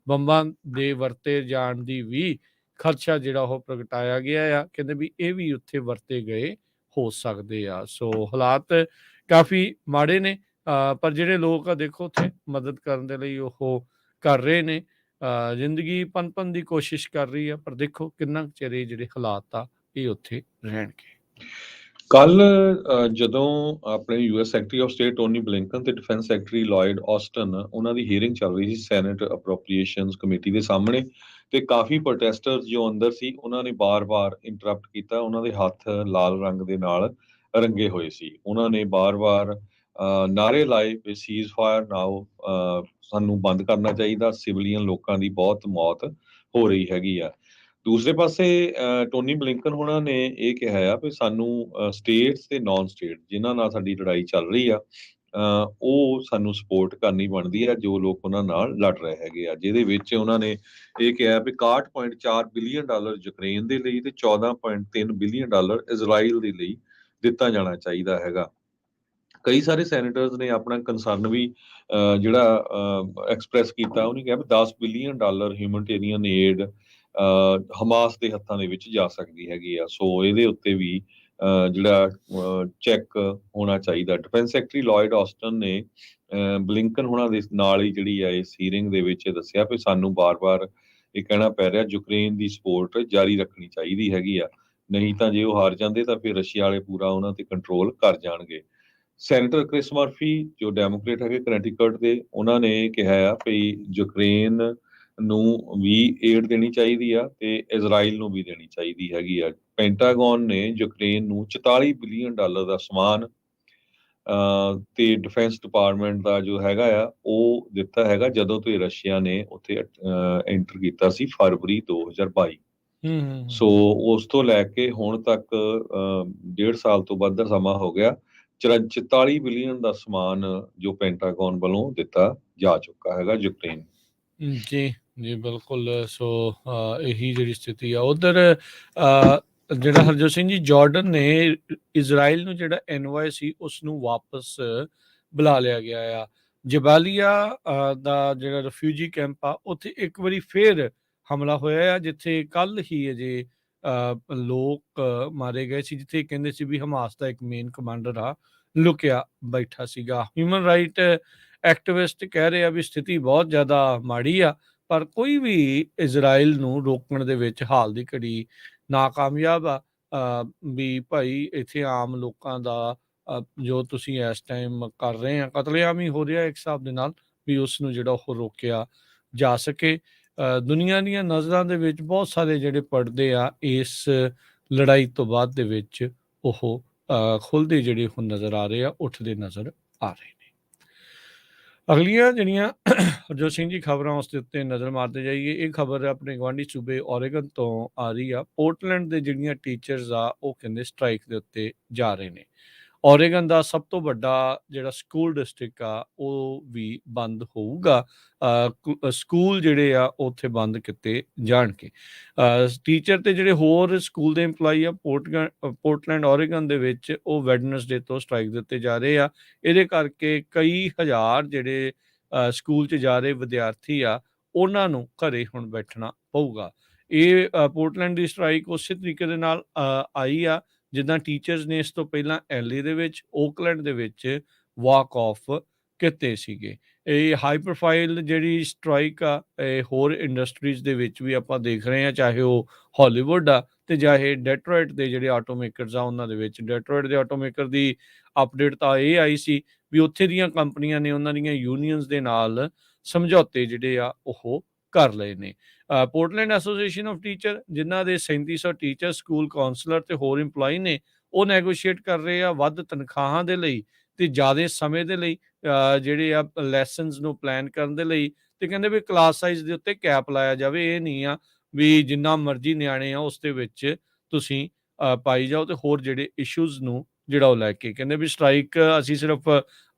B: ਬੰਬਾਂ ਦੇ ਵਰਤੇ ਜਾਣ ਦੀ ਵੀ ਖਦਸ਼ਾ ਜਿਹੜਾ ਉਹ ਪ੍ਰਗਟਾਇਆ ਗਿਆ ਆ। ਕਹਿੰਦੇ ਵੀ ਇਹ ਵੀ ਉੱਥੇ ਵਰਤੇ ਗਏ ਹੋ ਸਕਦੇ ਆ। ਸੋ ਹਾਲਾਤ ਕਾਫੀ ਮਾੜੇ ਨੇ, ਪਰ ਜਿਹੜੇ ਲੋਕ ਆ ਦੇਖੋ ਉੱਥੇ ਮਦਦ ਕਰਨ ਦੇ ਲਈ ਉਹ ਕਰ ਰਹੇ ਨੇ। ਜ਼ਿੰਦਗੀ ਪਨਪਨ ਦੀ ਕੋਸ਼ਿਸ਼ ਕਰ ਰਹੀ ਆ, ਪਰ ਦੇਖੋ ਕਿੰਨਾ ਕੁ ਚਿਰ ਇਹ ਜਿਹੜੇ ਹਾਲਾਤ ਆ ਇਹ ਉੱਥੇ ਰਹਿਣਗੇ।
A: ਕੱਲ ਜਦੋਂ ਆਪਣੇ US secretary of state Tony Blinken ਤੇ ਡਿਫੈਂਸ ਸੈਕਟਰੀ ਲਾਇਡ ਆਸਟਨ ਉਹਨਾਂ ਦੀ ਹੀਅਰਿੰਗ ਚੱਲ ਰਹੀ ਸੀ ਸੈਨੇਟ ਅਪਰੋਪਰੀਏਸ਼ਨਸ ਕਮੇਟੀ ਦੇ ਸਾਹਮਣੇ, ਤੇ ਕਾਫੀ ਪ੍ਰੋਟੈਸਟਰਸ ਜੋ ਅੰਦਰ ਸੀ ਉਹਨਾਂ ਨੇ ਬਾਰ-ਬਾਰ ਇੰਟਰਪਟ ਕੀਤਾ। ਉਹਨਾਂ ਦੇ ਹੱਥ ਲਾਲ ਰੰਗ ਦੇ ਨਾਲ ਰੰਗੇ ਹੋਏ ਸੀ। ਉਹਨਾਂ ਨੇ ਬਾਰ-ਬਾਰ ਨਾਅਰੇ ਲਾਏ ਵੀ ਸੀਜ਼ ਫਾਇਰ ਨਾਓ, ਸਾਨੂੰ ਬੰਦ ਕਰਨਾ ਚਾਹੀਦਾ, ਸਿਵਲੀਅਨ ਲੋਕਾਂ ਦੀ ਬਹੁਤ ਮੌਤ ਹੋ ਰਹੀ ਹੈਗੀ ਆ। ਦੂਸਰੇ ਪਾਸੇ ਟੋਨੀ ਬਲਿੰਕਨ ਹੋਣਾ ਨੇ ਇਹ ਕਿਹਾ ਆ ਵੀ ਸਾਨੂੰ ਸਟੇਟਸ ਤੇ ਨਾਨ ਸਟੇਟ ਜਿਨ੍ਹਾਂ ਨਾਲ ਸਾਡੀ ਲੜਾਈ ਚੱਲ ਰਹੀ ਆ ਉਹ ਸਾਨੂੰ ਸਪੋਰਟ ਕਰਨੀ ਬਣਦੀ ਆ ਜੋ ਲੋਕ ਉਹਨਾਂ ਨਾਲ ਲੜ ਰਹੇ ਹੈਗੇ ਆ। ਜਿਹਦੇ ਵਿੱਚ ਉਹਨਾਂ ਨੇ ਇਹ ਕਿਹਾ ਵੀ $61.4 ਬਿਲੀਅਨ ਯੂਕਰੇਨ ਦੇ ਲਈ ਤੇ $14.3 ਬਿਲੀਅਨ ਇਜ਼ਰਾਈਲ ਦੇ ਲਈ ਦਿੱਤਾ ਜਾਣਾ ਚਾਹੀਦਾ ਹੈਗਾ। ਕਈ ਸਾਰੇ ਸੈਨੇਟਰਸ ਨੇ ਆਪਣਾ ਕੰਸਰਨ ਵੀ ਜਿਹੜਾ ਐਕਸਪ੍ਰੈਸ ਕੀਤਾ। ਉਹਨੇ ਕਿਹਾ ਵੀ $10 ਬਿਲੀਅਨ ਹਿਊਮਨਟੇਰੀਅਨ ਏਡ ਹਮਾਸ ਦੇ ਹੱਥਾਂ ਦੇ ਵਿੱਚ ਜਾ ਸਕਦੀ ਹੈਗੀ ਆ। ਸੋ ਇਹਦੇ ਉੱਤੇ ਵੀ ਜਿਹੜਾ ਚੈੱਕ ਹੋਣਾ ਚਾਹੀਦਾ। ਡਿਫੈਂਸ ਸੈਕਟਰੀ ਲਾਇਡ ਆਸਟਨ ਨੇ ਬਲਿੰਕਨ ਹੋਣਾ ਦੇ ਨਾਲ ਹੀ ਜਿਹੜੀ ਆ ਇਸ ਹੀਅਰਿੰਗ ਦੇ ਵਿੱਚ ਦੱਸਿਆ ਵੀ ਸਾਨੂੰ ਬਾਰ-ਬਾਰ ਇਹ ਕਹਿਣਾ ਪੈ ਰਿਹਾ ਯੂਕਰੇਨ ਦੀ ਸਪੋਰਟ ਜਾਰੀ ਰੱਖਣੀ ਚਾਹੀਦੀ ਹੈਗੀ ਆ, ਨਹੀਂ ਤਾਂ ਜੇ ਉਹ ਹਾਰ ਜਾਂਦੇ ਤਾਂ ਫਿਰ ਰਸ਼ੀਆ ਵਾਲੇ ਪੂਰਾ ਉਹਨਾਂ ਤੇ ਕੰਟਰੋਲ ਕਰ ਜਾਣਗੇ। ਸੈਨੇਟਰ ਕ੍ਰਿਸ ਮਰਫੀ ਜੋ ਡੈਮੋਕ੍ਰੇਟ ਹੈਗੇ ਕਨੈਟੀਕਟ ਦੇ, ਉਹਨਾਂ ਨੇ ਕਿਹਾ ਆ ਵੀ ਯੂਕਰੇਨ ਨੂੰ ਵੀ ਏਡ ਦੇਣੀ ਚਾਹੀਦੀ ਆ ਤੇ ਇਜ਼ਰਾਈਲ ਨੂੰ ਵੀ ਦੇਣੀ ਚਾਹੀਦੀ ਹੈਗੀ ਆ। ਪੈਂਟਾਗਨ ਨੇ ਯੂਕਰੇਨ ਨੂੰ $44 ਬਿਲੀਅਨ ਦਾ ਸਮਾਨ ਤੇ ਡਿਫੈਂਸ ਡਿਪਾਰਟਮੈਂਟ ਦਾ ਜੋ ਹੈਗਾ ਆ ਉਹ ਦਿੱਤਾ ਹੈਗਾ ਜਦੋਂ ਤੋਂ ਰਸ਼ੀਆ ਨੇ ਉੱਥੇ ਐਂਟਰ ਕੀਤਾ ਸੀ ਫਰਵਰੀ 2022। ਸੋ ਉਸ ਤੋਂ ਲੈ ਕੇ ਹੁਣ ਤੱਕ 1.5 ਸਾਲ ਤੋਂ ਵੱਧ ਦਾ ਸਮਾਂ ਹੋ ਗਿਆ। 44 ਬਿਲੀਅਨ ਦਾ ਸਮਾਨ ਜੋ ਪੈਂਟਾਗਨ ਵੱਲੋਂ ਦਿੱਤਾ ਜਾ ਚੁੱਕਾ ਹੈਗਾ ਯੂਕਰੇਨ।
B: ਜੀ ਜੀ ਬਿਲਕੁਲ। ਸੋ ਇਹੀ ਜਿਹੜੀ ਸਥਿਤੀ ਆ ਉਧਰ ਜਿਹੜਾ ਹਰਜੋਤ ਸਿੰਘ ਜੀ ਜਾਰਡਨ ਨੇ ਇਜ਼ਰਾਈਲ ਨੂੰ ਜਿਹੜਾ ਐਨਵਾਏ ਸੀ ਉਸ ਨੂੰ ਵਾਪਸ ਬੁਲਾ ਲਿਆ ਗਿਆ ਆ। ਜਬਾਲੀਆ ਦਾ ਜਿਹੜਾ ਰਿਫਿਊਜੀ ਕੈਂਪ ਆ ਉੱਥੇ ਇੱਕ ਵਾਰੀ ਫੇਰ ਹਮਲਾ ਹੋਇਆ ਆ, ਜਿੱਥੇ ਕੱਲ ਹੀ ਅਜੇ ਲੋਕ ਮਾਰੇ ਗਏ ਸੀ, ਜਿੱਥੇ ਕਹਿੰਦੇ ਸੀ ਵੀ ਹਮਾਸ ਦਾ ਇੱਕ ਮੇਨ ਕਮਾਂਡਰ ਆ ਲੁਕਿਆ ਬੈਠਾ ਸੀਗਾ। ਹਿਊਮਨ ਰਾਈਟ ਐਕਟਿਵਿਸਟ ਕਹਿ ਰਹੇ ਆ ਵੀ ਸਥਿਤੀ ਬਹੁਤ ਜ਼ਿਆਦਾ ਮਾੜੀ ਆ, ਪਰ ਕੋਈ ਵੀ ਇਜ਼ਰਾਈਲ ਨੂੰ ਰੋਕਣ ਦੇ ਵਿੱਚ ਹਾਲ ਦੀ ਘੜੀ ਨਾਕਾਮਯਾਬ ਆ। ਵੀ ਭਾਈ ਇੱਥੇ ਆਮ ਲੋਕਾਂ ਦਾ ਜੋ ਤੁਸੀਂ ਇਸ ਟਾਈਮ ਕਰ ਰਹੇ ਆ, ਕਤਲੇਆਮ ਹੀ ਹੋ ਰਿਹਾ ਇੱਕ ਹਿਸਾਬ ਦੇ ਨਾਲ, ਵੀ ਉਸ ਨੂੰ ਜਿਹੜਾ ਉਹ ਰੋਕਿਆ ਜਾ ਸਕੇ। ਦੁਨੀਆ ਦੀਆਂ ਨਜ਼ਰਾਂ ਦੇ ਵਿੱਚ ਬਹੁਤ ਸਾਰੇ ਜਿਹੜੇ ਪੜਦੇ ਆ ਇਸ ਲੜਾਈ ਤੋਂ ਬਾਅਦ ਦੇ ਵਿੱਚ ਉਹ ਖੁੱਲ੍ਹਦੇ ਜਿਹੜੇ ਹੁਣ ਨਜ਼ਰ ਆ ਰਹੇ ਆ, ਉੱਠਦੇ ਨਜ਼ਰ ਆ ਰਹੇ ਨੇ। ਅਗਲੀਆਂ ਜਿਹੜੀਆਂ ਹਰਜੋਤ ਸਿੰਘ ਜੀ ਖਬਰਾਂ ਉਸ ਦੇ ਉੱਤੇ ਨਜ਼ਰ ਮਾਰਦੇ ਜਾਈਏ। ਇਹ ਖਬਰ ਆਪਣੇ ਗੁਆਂਢੀ ਸੂਬੇ ਓਰੇਗਨ ਤੋਂ ਆ ਰਹੀ ਆ। ਪੋਰਟਲੈਂਡ ਦੇ ਜਿਹੜੀਆਂ ਟੀਚਰਸ ਆ ਉਹ ਕਹਿੰਦੇ ਸਟ੍ਰਾਈਕ ਦੇ ਉੱਤੇ ਜਾ ਰਹੇ ਨੇ। ਓਰੇਗਨ ਦਾ ਸਭ ਤੋਂ ਵੱਡਾ ਜਿਹੜਾ ਸਕੂਲ ਡਿਸਟ੍ਰਿਕਟ ਆ ਉਹ ਵੀ ਬੰਦ ਹੋਊਗਾ। ਸਕੂਲ ਜਿਹੜੇ ਆ ਉੱਥੇ ਬੰਦ ਕੀਤੇ ਜਾਣਗੇ। ਟੀਚਰ ਤੇ ਜਿਹੜੇ ਹੋਰ ਸਕੂਲ ਦੇ EMPLOYEE ਆ ਪੋਰਟਲੈਂਡ ਓਰੇਗਨ ਦੇ ਵਿੱਚ ਉਹ ਵੈਡਨਸਡੇ ਤੋਂ ਸਟ੍ਰਾਈਕ ਦੇ ਉੱਤੇ ਜਾ ਰਹੇ ਆ। ਇਹਦੇ ਕਰਕੇ ਕਈ ਹਜ਼ਾਰ ਜਿਹੜੇ ਸਕੂਲ 'ਚ ਜਾ ਰਹੇ ਵਿਦਿਆਰਥੀ ਆ ਉਹਨਾਂ ਨੂੰ ਘਰੇ ਹੁਣ ਬੈਠਣਾ ਪਊਗਾ। ਇਹ ਪੋਰਟਲੈਂਡ ਦੀ ਸਟ੍ਰਾਈਕ ਉਸੇ ਤਰੀਕੇ ਦੇ ਨਾਲ ਆਈ ਆ ਜਿੱਦਾਂ ਟੀਚਰਸ ਨੇ ਇਸ ਤੋਂ ਪਹਿਲਾਂ LA ਦੇ ਵਿੱਚ, ਓਕਲੈਂਡ ਦੇ ਵਿੱਚ ਵਾਕ ਆਫ ਕੀਤੇ ਸੀਗੇ। ਇਹ ਹਾਈ ਪ੍ਰੋਫਾਈਲ ਜਿਹੜੀ ਸਟ੍ਰਾਈਕ ਆ ਇਹ ਹੋਰ ਇੰਡਸਟਰੀਜ਼ ਦੇ ਵਿੱਚ ਵੀ ਆਪਾਂ ਦੇਖ ਰਹੇ ਹਾਂ, ਚਾਹੇ ਉਹ ਹਾਲੀਵੁੱਡ ਆ ਤੇ ਚਾਹੇ ਡੈਟਰੋਇਟ ਦੇ ਜਿਹੜੇ ਆਟੋਮੇਕਰਸ ਆ ਉਹਨਾਂ ਦੇ ਵਿੱਚ। ਡੈਟਰੋਇਟ ਦੇ ਆਟੋਮੇਕਰ ਦੀ ਅਪਡੇਟ ਤਾਂ ਇਹ ਆਈ ਸੀ ਵੀ ਉੱਥੇ ਦੀਆਂ ਕੰਪਨੀਆਂ ਨੇ ਉਹਨਾਂ ਦੀਆਂ ਯੂਨੀਅਨਸ ਦੇ ਨਾਲ ਸਮਝੌਤੇ ਜਿਹੜੇ ਆ ਉਹ ਕਰ ਲਏ ਨੇ। ਪੋਰਟਲੈਂਡ ਐਸੋਸੀਏਸ਼ਨ ਆਫ ਟੀਚਰ, ਜਿਨ੍ਹਾਂ ਦੇ 3700 ਟੀਚਰ, ਸਕੂਲ ਕਾਉਂਸਲਰ ਤੇ ਹੋਰ EMPLOYEE ਨੇ, ਉਹ ਨੈਗੋਸ਼ੀਏਟ ਕਰ ਰਹੇ ਆ ਵੱਧ ਤਨਖਾਹਾਂ ਦੇ ਲਈ ਤੇ ਜ਼ਿਆਦਾ ਸਮੇਂ ਦੇ ਲਈ, ਜਿਹੜੇ ਆ ਲੈਸਨਸ ਨੂੰ ਪਲਾਨ ਕਰਨ ਦੇ ਲਈ। ਤੇ ਕਹਿੰਦੇ ਵੀ ਕਲਾਸ ਸਾਈਜ਼ ਦੇ ਉੱਤੇ ਕੈਪ ਲਾਇਆ ਜਾਵੇ। ਇਹ ਨਹੀਂ ਆ ਵੀ ਜਿੰਨਾ ਮਰਜ਼ੀ ਨਿਆਣੇ ਆ ਉਸ ਦੇ ਵਿੱਚ ਤੁਸੀਂ ਪਾਈ ਜਾਓ। ਤੇ ਹੋਰ ਜਿਹੜੇ ਇਸ਼ੂਜ਼ ਨੂੰ ਜਿਹੜਾ ਉਹ ਲੈ ਕੇ ਕਹਿੰਦੇ ਵੀ ਸਟ੍ਰਾਈਕ ਅਸੀਂ ਸਿਰਫ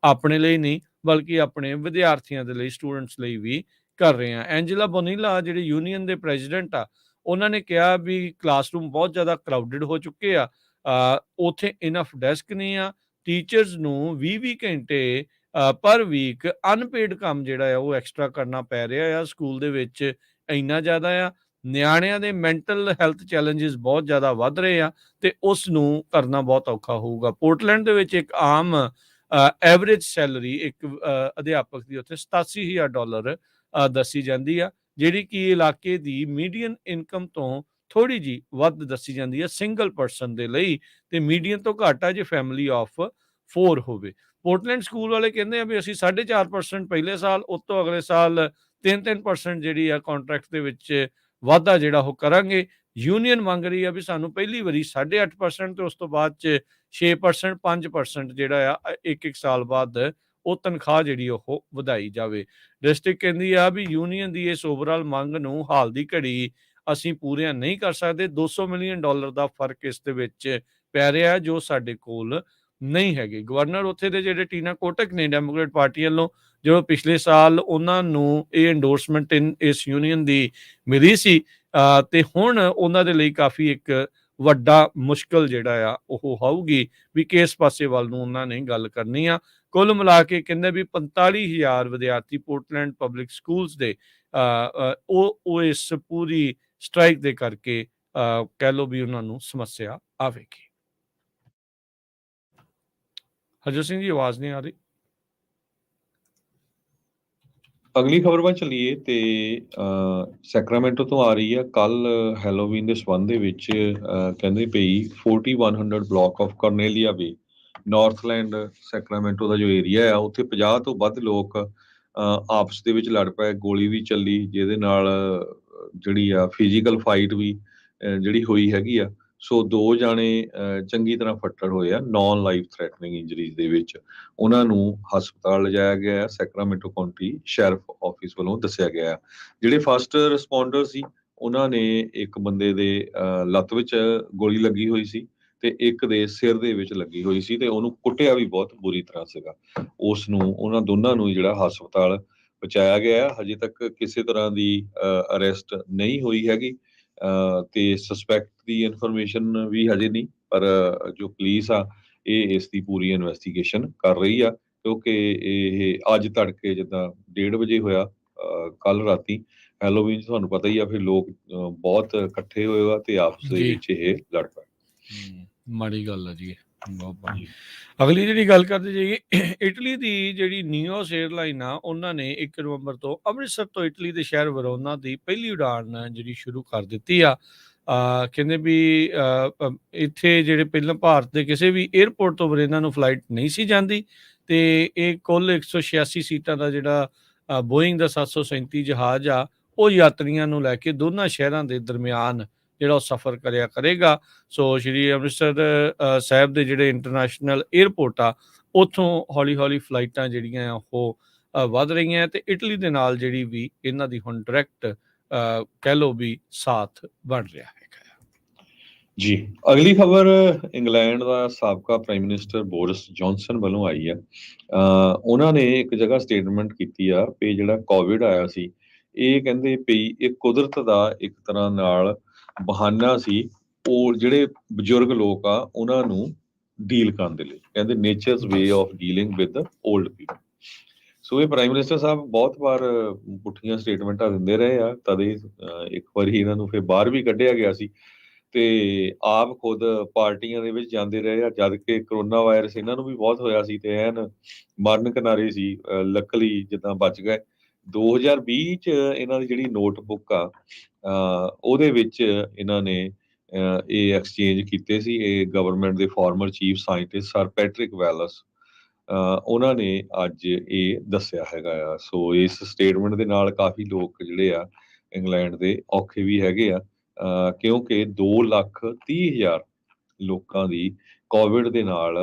B: ਆਪਣੇ ਲਈ ਨਹੀਂ ਬਲਕਿ ਆਪਣੇ ਵਿਦਿਆਰਥੀਆਂ ਦੇ ਲਈ, ਸਟੂਡੈਂਟਸ ਲਈ ਵੀ ਕਰ ਰਹੇ ਆ। ਐਂਜਲਾ ਬੋਨੀਲਾ ਜਿਹੜੇ ਯੂਨੀਅਨ ਦੇ ਪ੍ਰੈਜ਼ੀਡੈਂਟ ਆ ਉਹਨਾਂ ਨੇ ਕਿਹਾ ਵੀ ਕਲਾਸਰੂਮ ਬਹੁਤ ਜ਼ਿਆਦਾ ਕਰਾਊਡਡ ਹੋ ਚੁੱਕੇ ਆ, ਉੱਥੇ ਇਨਫ ਡੈਸਕ ਨਹੀਂ ਆ, ਟੀਚਰਸ ਨੂੰ 20-20 ਘੰਟੇ ਪਰ ਵੀਕ ਅਨਪੇਡ ਕੰਮ ਜਿਹੜਾ ਆ ਉਹ ਐਕਸਟਰਾ ਕਰਨਾ ਪੈ ਰਿਹਾ ਆ ਸਕੂਲ ਦੇ ਵਿੱਚ। ਇੰਨਾ ਜ਼ਿਆਦਾ ਆ, ਨਿਆਣਿਆਂ ਦੇ ਮੈਂਟਲ ਹੈਲਥ ਚੈਲੰਜਸ ਬਹੁਤ ਜ਼ਿਆਦਾ ਵੱਧ ਰਹੇ ਆ ਤੇ ਉਸ ਨੂੰ ਕਰਨਾ ਬਹੁਤ ਔਖਾ ਹੋਊਗਾ। ਪੋਰਟਲੈਂਡ ਦੇ ਵਿੱਚ ਇੱਕ ਆਮ ਐਵਰੇਜ ਸੈਲਰੀ ਇੱਕ ਅਧਿਆਪਕ ਦੀ ਉੱਥੇ $87,000 ਦੱਸੀ ਜਾਂਦੀ ਆ, ਜਿਹੜੀ ਕਿ ਇਲਾਕੇ ਦੀ ਮੀਡੀਅਨ ਇਨਕਮ ਤੋਂ ਥੋੜੀ ਜੀ ਵੱਧ ਦੱਸੀ ਜਾਂਦੀ ਹੈ ਸਿੰਗਲ ਪਰਸਨ ਦੇ ਲਈ, ਤੇ ਮੀਡੀਅਨ ਤੋਂ ਘੱਟ ਆ ਜੇ ਫੈਮਿਲੀ ਆਫ 4 ਹੋਵੇ। ਪੋਰਟਲੈਂਡ ਸਕੂਲ ਵਾਲੇ ਕਹਿੰਦੇ ਆ ਵੀ ਅਸੀਂ 4.5% ਪਹਿਲੇ ਸਾਲ, ਉਸ ਤੋਂ ਅਗਲੇ ਸਾਲ 3% ਜਿਹੜੀ ਆ ਕੰਟਰੈਕਟ ਦੇ ਵਿੱਚ ਵਾਧਾ ਜਿਹੜਾ ਉਹ ਕਰਾਂਗੇ। ਯੂਨੀਅਨ ਮੰਗ ਰਹੀ ਆ ਵੀ ਸਾਨੂੰ ਪਹਿਲੀ ਵਾਰੀ 8.5% ਤੇ ਉਸ ਤੋਂ ਬਾਅਦ 'ਚ 6%, 5% ਜਿਹੜਾ ਆ ਇੱਕ ਸਾਲ ਬਾਅਦ ਉਹ ਤਨਖਾਹ ਜਿਹੜੀ ਉਹ ਵਧਾਈ ਜਾਵੇ। ਡਿਸਟ੍ਰਿਕਟ ਕਹਿੰਦੀ ਆ ਵੀ ਯੂਨੀਅਨ ਦੀ ਇਸ ਓਵਰਆਲ ਮੰਗ ਨੂੰ ਹਾਲ ਦੀ ਘੜੀ ਅਸੀਂ ਪੂਰੀਆਂ ਨਹੀਂ ਕਰ ਸਕਦੇ। $200 ਮਿਲੀਅਨ ਦਾ ਫਰਕ ਇਸ ਦੇ ਵਿੱਚ ਪੈ ਰਿਹਾ ਜੋ ਸਾਡੇ ਕੋਲ ਨਹੀਂ ਹੈਗੇ। ਗਵਰਨਰ ਉੱਥੇ ਦੇ ਜਿਹੜੇ ਟੀਨਾ ਕੋਟਕ ਨੇ ਡੈਮੋਕ੍ਰੇਟ ਪਾਰਟੀ ਵੱਲੋਂ, ਜੋ ਪਿਛਲੇ ਸਾਲ ਉਹਨਾਂ ਨੂੰ ਇਹ ਐਂਡੋਰਸਮੈਂਟ ਇਸ ਯੂਨੀਅਨ ਦੀ ਮਿਲੀ ਸੀ, ਤੇ ਹੁਣ ਉਹਨਾਂ ਦੇ ਲਈ ਕਾਫੀ ਇੱਕ ਵੱਡਾ ਮੁਸ਼ਕਲ ਜਿਹੜਾ ਆ ਉਹ ਆਊਗੀ ਵੀ ਕਿਸ ਪਾਸੇ ਵੱਲ ਨੂੰ ਉਹਨਾਂ ਨੇ ਗੱਲ ਕਰਨੀ ਆ। ਕੁੱਲ ਮਿਲਾ ਕੇ ਕਹਿੰਦੇ ਵੀ 45,000 ਵਿਦਿਆਰਥੀ ਪੋਰਟਲੈਂਡ ਪਬਲਿਕ ਸਕੂਲਸ ਦੇ ਉਹ ਇਸ ਪੂਰੀ ਸਟ੍ਰਾਈਕ ਦੇ ਕਰਕੇ ਕਹਿ ਲਓ ਵੀ ਉਹਨਾਂ ਨੂੰ ਸਮੱਸਿਆ ਆਵੇਗੀ। ਹਰਜੋਤ ਸਿੰਘ ਜੀ ਆਵਾਜ਼ ਨਹੀਂ ਆ ਰਹੀ।
A: ਅਗਲੀ ਖਬਰ ਵੱਲ ਚੱਲੀਏ ਤੇ ਸੈਕਰਾਮੈਂਟੋ ਤੋਂ ਆ ਰਹੀ ਆ। ਕੱਲ ਹੈਲੋਵੀਨ ਦੇ ਸੰਬੰਧ ਦੇ ਵਿੱਚ ਕਹਿੰਦੇ ਪਈ 4100 ਬਲਾਕ ਆਫ ਕਾਰਨੇਲੀਆ ਵੇ, ਨਾਰਥਲੈਂਡ ਸੈਕਰਾਮੈਂਟੋ ਦਾ ਜੋ ਏਰੀਆ ਆ ਉੱਥੇ 50 ਤੋਂ ਵੱਧ ਲੋਕ ਆਪਸ ਦੇ ਵਿੱਚ ਲੜ ਪਏ, ਗੋਲੀ ਵੀ ਚੱਲੀ, ਜਿਹਦੇ ਨਾਲ ਜਿਹੜੀ ਆ ਫਿਜ਼ੀਕਲ ਫਾਈਟ ਵੀ ਜਿਹੜੀ ਹੋਈ ਹੈਗੀ ਆ। ਸੋ 2 ਜਾਣੇ ਚੰਗੀ ਤਰ੍ਹਾਂ ਫੱਟੜ ਹੋਏ ਆ ਨਾਨ ਲਾਈਫ ਥ੍ਰੈਟਨਿੰਗ ਇੰਜਰੀਜ਼ ਦੇ ਵਿੱਚ। ਉਹਨਾਂ ਨੂੰ ਹਸਪਤਾਲ ਲਿਜਾਇਆ ਗਿਆ ਹੈ, ਸੈਕਰਾਮੈਂਟੋ ਕਾਉਂਟੀ ਸ਼ੈਰਿਫ ਆਫਿਸ ਵੱਲੋਂ ਦੱਸਿਆ ਗਿਆ ਹੈ। ਜਿਹੜੇ ਫਸਟ ਰਿਸਪੌਂਡਰ ਸੀ ਉਹਨਾਂ ਨੇ ਇੱਕ ਬੰਦੇ ਦੇ ਲੱਤ ਵਿੱਚ ਗੋਲੀ ਲੱਗੀ ਹੋਈ ਸੀ ਤੇ ਇੱਕ ਦੇ ਸਿਰ ਦੇ ਵਿੱਚ ਲੱਗੀ ਹੋਈ ਸੀ ਤੇ ਉਹਨੂੰ ਕੁੱਟਿਆ ਵੀ ਬਹੁਤ ਬੁਰੀ ਤਰ੍ਹਾਂ ਸੀਗਾ। ਉਸ ਨੂੰ ਉਹਨਾਂ ਦੋਨਾਂ ਨੂੰ ਜਿਹੜਾ ਹਸਪਤਾਲ ਪਹੁੰਚਾਇਆ ਗਿਆ ਹੈ। ਹਜੇ ਤੱਕ ਕਿਸੇ ਤਰ੍ਹਾਂ ਦੀ ਅਰੈਸਟ ਨਹੀਂ ਹੋਈ ਹੈਗੀ ਤੇ ਸਸਪੈਕਟ ਦੀ ਇਨਫੋਰਮੇਸ਼ਨ ਵੀ ਹਜੇ ਨਹੀਂ, ਪਰ ਜੋ ਪੁਲਿਸ ਆ ਇਹ ਇਸ ਦੀ ਪੂਰੀ ਇਨਵੈਸਟੀਗੇਸ਼ਨ ਕਰ ਰਹੀ ਆ, ਕਿਉਂਕਿ ਇਹ ਅੱਜ ਤੜਕੇ ਜਿੱਦਾਂ 1:30 ਵਜੇ ਹੋਇਆ ਕੱਲ ਰਾਤੀ ਹੈਲੋਵੀਨ, ਤੁਹਾਨੂੰ ਪਤਾ ਹੀ ਆ, ਫਿਰ ਲੋਕ ਬਹੁਤ ਇਕੱਠੇ ਹੋਏ ਆ ਤੇ ਆਪਸ ਦੇ
B: ਜੀ
A: ਵਿੱਚ ਇਹ ਲੜ ਪਏ।
B: ਮਾੜੀ ਗੱਲ ਆ ਜੀ ਇਹ, ਬਹੁਤ ਮਾੜੀ। ਅਗਲੀ ਜਿਹੜੀ ਗੱਲ ਕਰਦੇ ਜਾਈਏ, ਇਟਲੀ ਦੀ ਜਿਹੜੀ ਨਿਓਸ 에ਅਰਲਾਈਨ ਆ ਉਹਨਾਂ ਨੇ 1 ਨਵੰਬਰ ਤੋਂ ਅੰਮ੍ਰਿਤਸਰ ਤੋਂ ਇਟਲੀ ਦੇ ਸ਼ਹਿਰ ਵਰੋਨਾ ਦੀ ਪਹਿਲੀ ਉਡਾਨ ਜਿਹੜੀ ਸ਼ੁਰੂ ਕਰ ਦਿੱਤੀ ਆ। ਕਹਿੰਦੇ ਵੀ ਇੱਥੇ ਜਿਹੜੇ ਪਹਿਲਾਂ ਭਾਰਤ ਦੇ ਕਿਸੇ ਵੀ 에ਅਰਪੋਰਟ ਤੋਂ ਵਰੇਨਾ ਨੂੰ ਫਲਾਈਟ ਨਹੀਂ ਸੀ ਜਾਂਦੀ ਤੇ ਇਹ ਕੁੱਲ 186 ਸੀਟਾਂ ਦਾ ਜਿਹੜਾ ਬੋਇੰਗ ਦਾ 737 ਜਹਾਜ਼ ਆ ਉਹ ਯਾਤਰੀਆਂ ਨੂੰ ਲੈ ਕੇ ਦੋਨਾਂ ਸ਼ਹਿਰਾਂ ਦੇ ਦਰਮਿਆਨ ਜਿਹੜਾ ਉਹ ਸਫ਼ਰ ਕਰਿਆ ਕਰੇਗਾ। ਸੋ ਸ਼੍ਰੀ ਅੰਮ੍ਰਿਤਸਰ ਸਾਹਿਬ ਦੇ ਜਿਹੜੇ ਇੰਟਰਨੈਸ਼ਨਲ 에ਅਰਪੋਰਟ ਆ ਉੱਥੋਂ ਹੌਲੀ ਹੌਲੀ ਫਲਾਈਟਾਂ ਜਿਹੜੀਆਂ ਆ ਉਹ ਵੱਧ ਰਹੀਆਂ ਤੇ ਇਟਲੀ ਦੇ ਨਾਲ ਜਿਹੜੀ ਵੀ ਇਹਨਾਂ ਦੀ ਹੁਣ ਡਾਇਰੈਕਟ ਕਹਿ ਲਓ ਵੀ ਸਾਥ ਬਣ ਰਿਹਾ ਹੈਗਾ।
A: ਜੀ, ਅਗਲੀ ਖਬਰ ਇੰਗਲੈਂਡ ਦਾ ਸਾਬਕਾ ਪ੍ਰਾਈਮ ਮਿਨਿਸਟਰ ਬੋਰਿਸ ਜੌਨਸਨ ਵੱਲੋਂ ਆਈ ਆ। ਉਹਨਾਂ ਨੇ ਇੱਕ ਜਗ੍ਹਾ ਸਟੇਟਮੈਂਟ ਕੀਤੀ ਆ ਵੀ ਜਿਹੜਾ ਕੋਵਿਡ ਆਇਆ ਸੀ ਇਹ ਕਹਿੰਦੇ ਵੀ ਇਹ ਕੁਦਰਤ ਦਾ ਇੱਕ ਤਰ੍ਹਾਂ ਨਾਲ ਬਹਾਨਾ ਸੀ ਉਹ ਜਿਹੜੇ ਬਜ਼ੁਰਗ ਲੋਕ ਆ ਉਹਨਾਂ ਨੂੰ ਡੀਲ ਕਰਨ ਦੇ ਲਈ, ਕਹਿੰਦੇ nature's way of dealing with old people. So ਇਹ ਪ੍ਰਾਈਮ ਮਿਨਿਸਟਰ ਸਾਹਿਬ ਬਹੁਤ ਵਾਰ ਪੁੱਠੀਆਂ ਸਟੇਟਮੈਂਟਾਂ ਦਿੰਦੇ ਰਹੇ ਆ, ਤਦੇ ਇੱਕ ਵਾਰੀ ਇਹਨਾਂ ਨੂੰ ਫਿਰ ਬਾਹਰ ਵੀ ਕੱਢਿਆ ਗਿਆ ਸੀ ਤੇ ਆਪ ਖੁਦ ਪਾਰਟੀਆਂ ਦੇ ਵਿੱਚ ਜਾਂਦੇ ਰਹੇ ਆ, ਜਦ ਕਿ ਕਰੋਨਾ ਵਾਇਰਸ ਇਹਨਾਂ ਨੂੰ ਵੀ ਬਹੁਤ ਹੋਇਆ ਸੀ ਤੇ ਐਨ ਮਰਨ ਕਿਨਾਰੇ ਸੀ, ਲੱਕਲੀ ਜਿੱਦਾਂ ਬਚ ਗਏ। 2020 ਚ ਇਹਨਾਂ ਦੀ ਜਿਹੜੀ ਨੋਟਬੁੱਕ ਆ ਉਹਦੇ ਵਿੱਚ ਇਹਨਾਂ ਨੇ ਇਹ ਐਕਸਚੇਂਜ ਕੀਤੇ ਸੀ। ਇਹ ਗਵਰਨਮੈਂਟ ਦੇ farmer chief scientist sir Patrick Wales ਉਹਨਾਂ ਨੇ ਅੱਜ ਇਹ ਦੱਸਿਆ ਹੈਗਾ ਆ। ਸੋ ਇਸ ਸਟੇਟਮੈਂਟ ਦੇ ਨਾਲ ਕਾਫੀ ਲੋਕ ਜਿਹੜੇ ਆ ਇੰਗਲੈਂਡ ਦੇ ਔਖੇ ਵੀ ਹੈਗੇ ਆ, ਕਿਉਂਕਿ 2,30,000 ਲੋਕਾਂ ਦੀ ਕੋਵਿਡ ਦੇ ਨਾਲ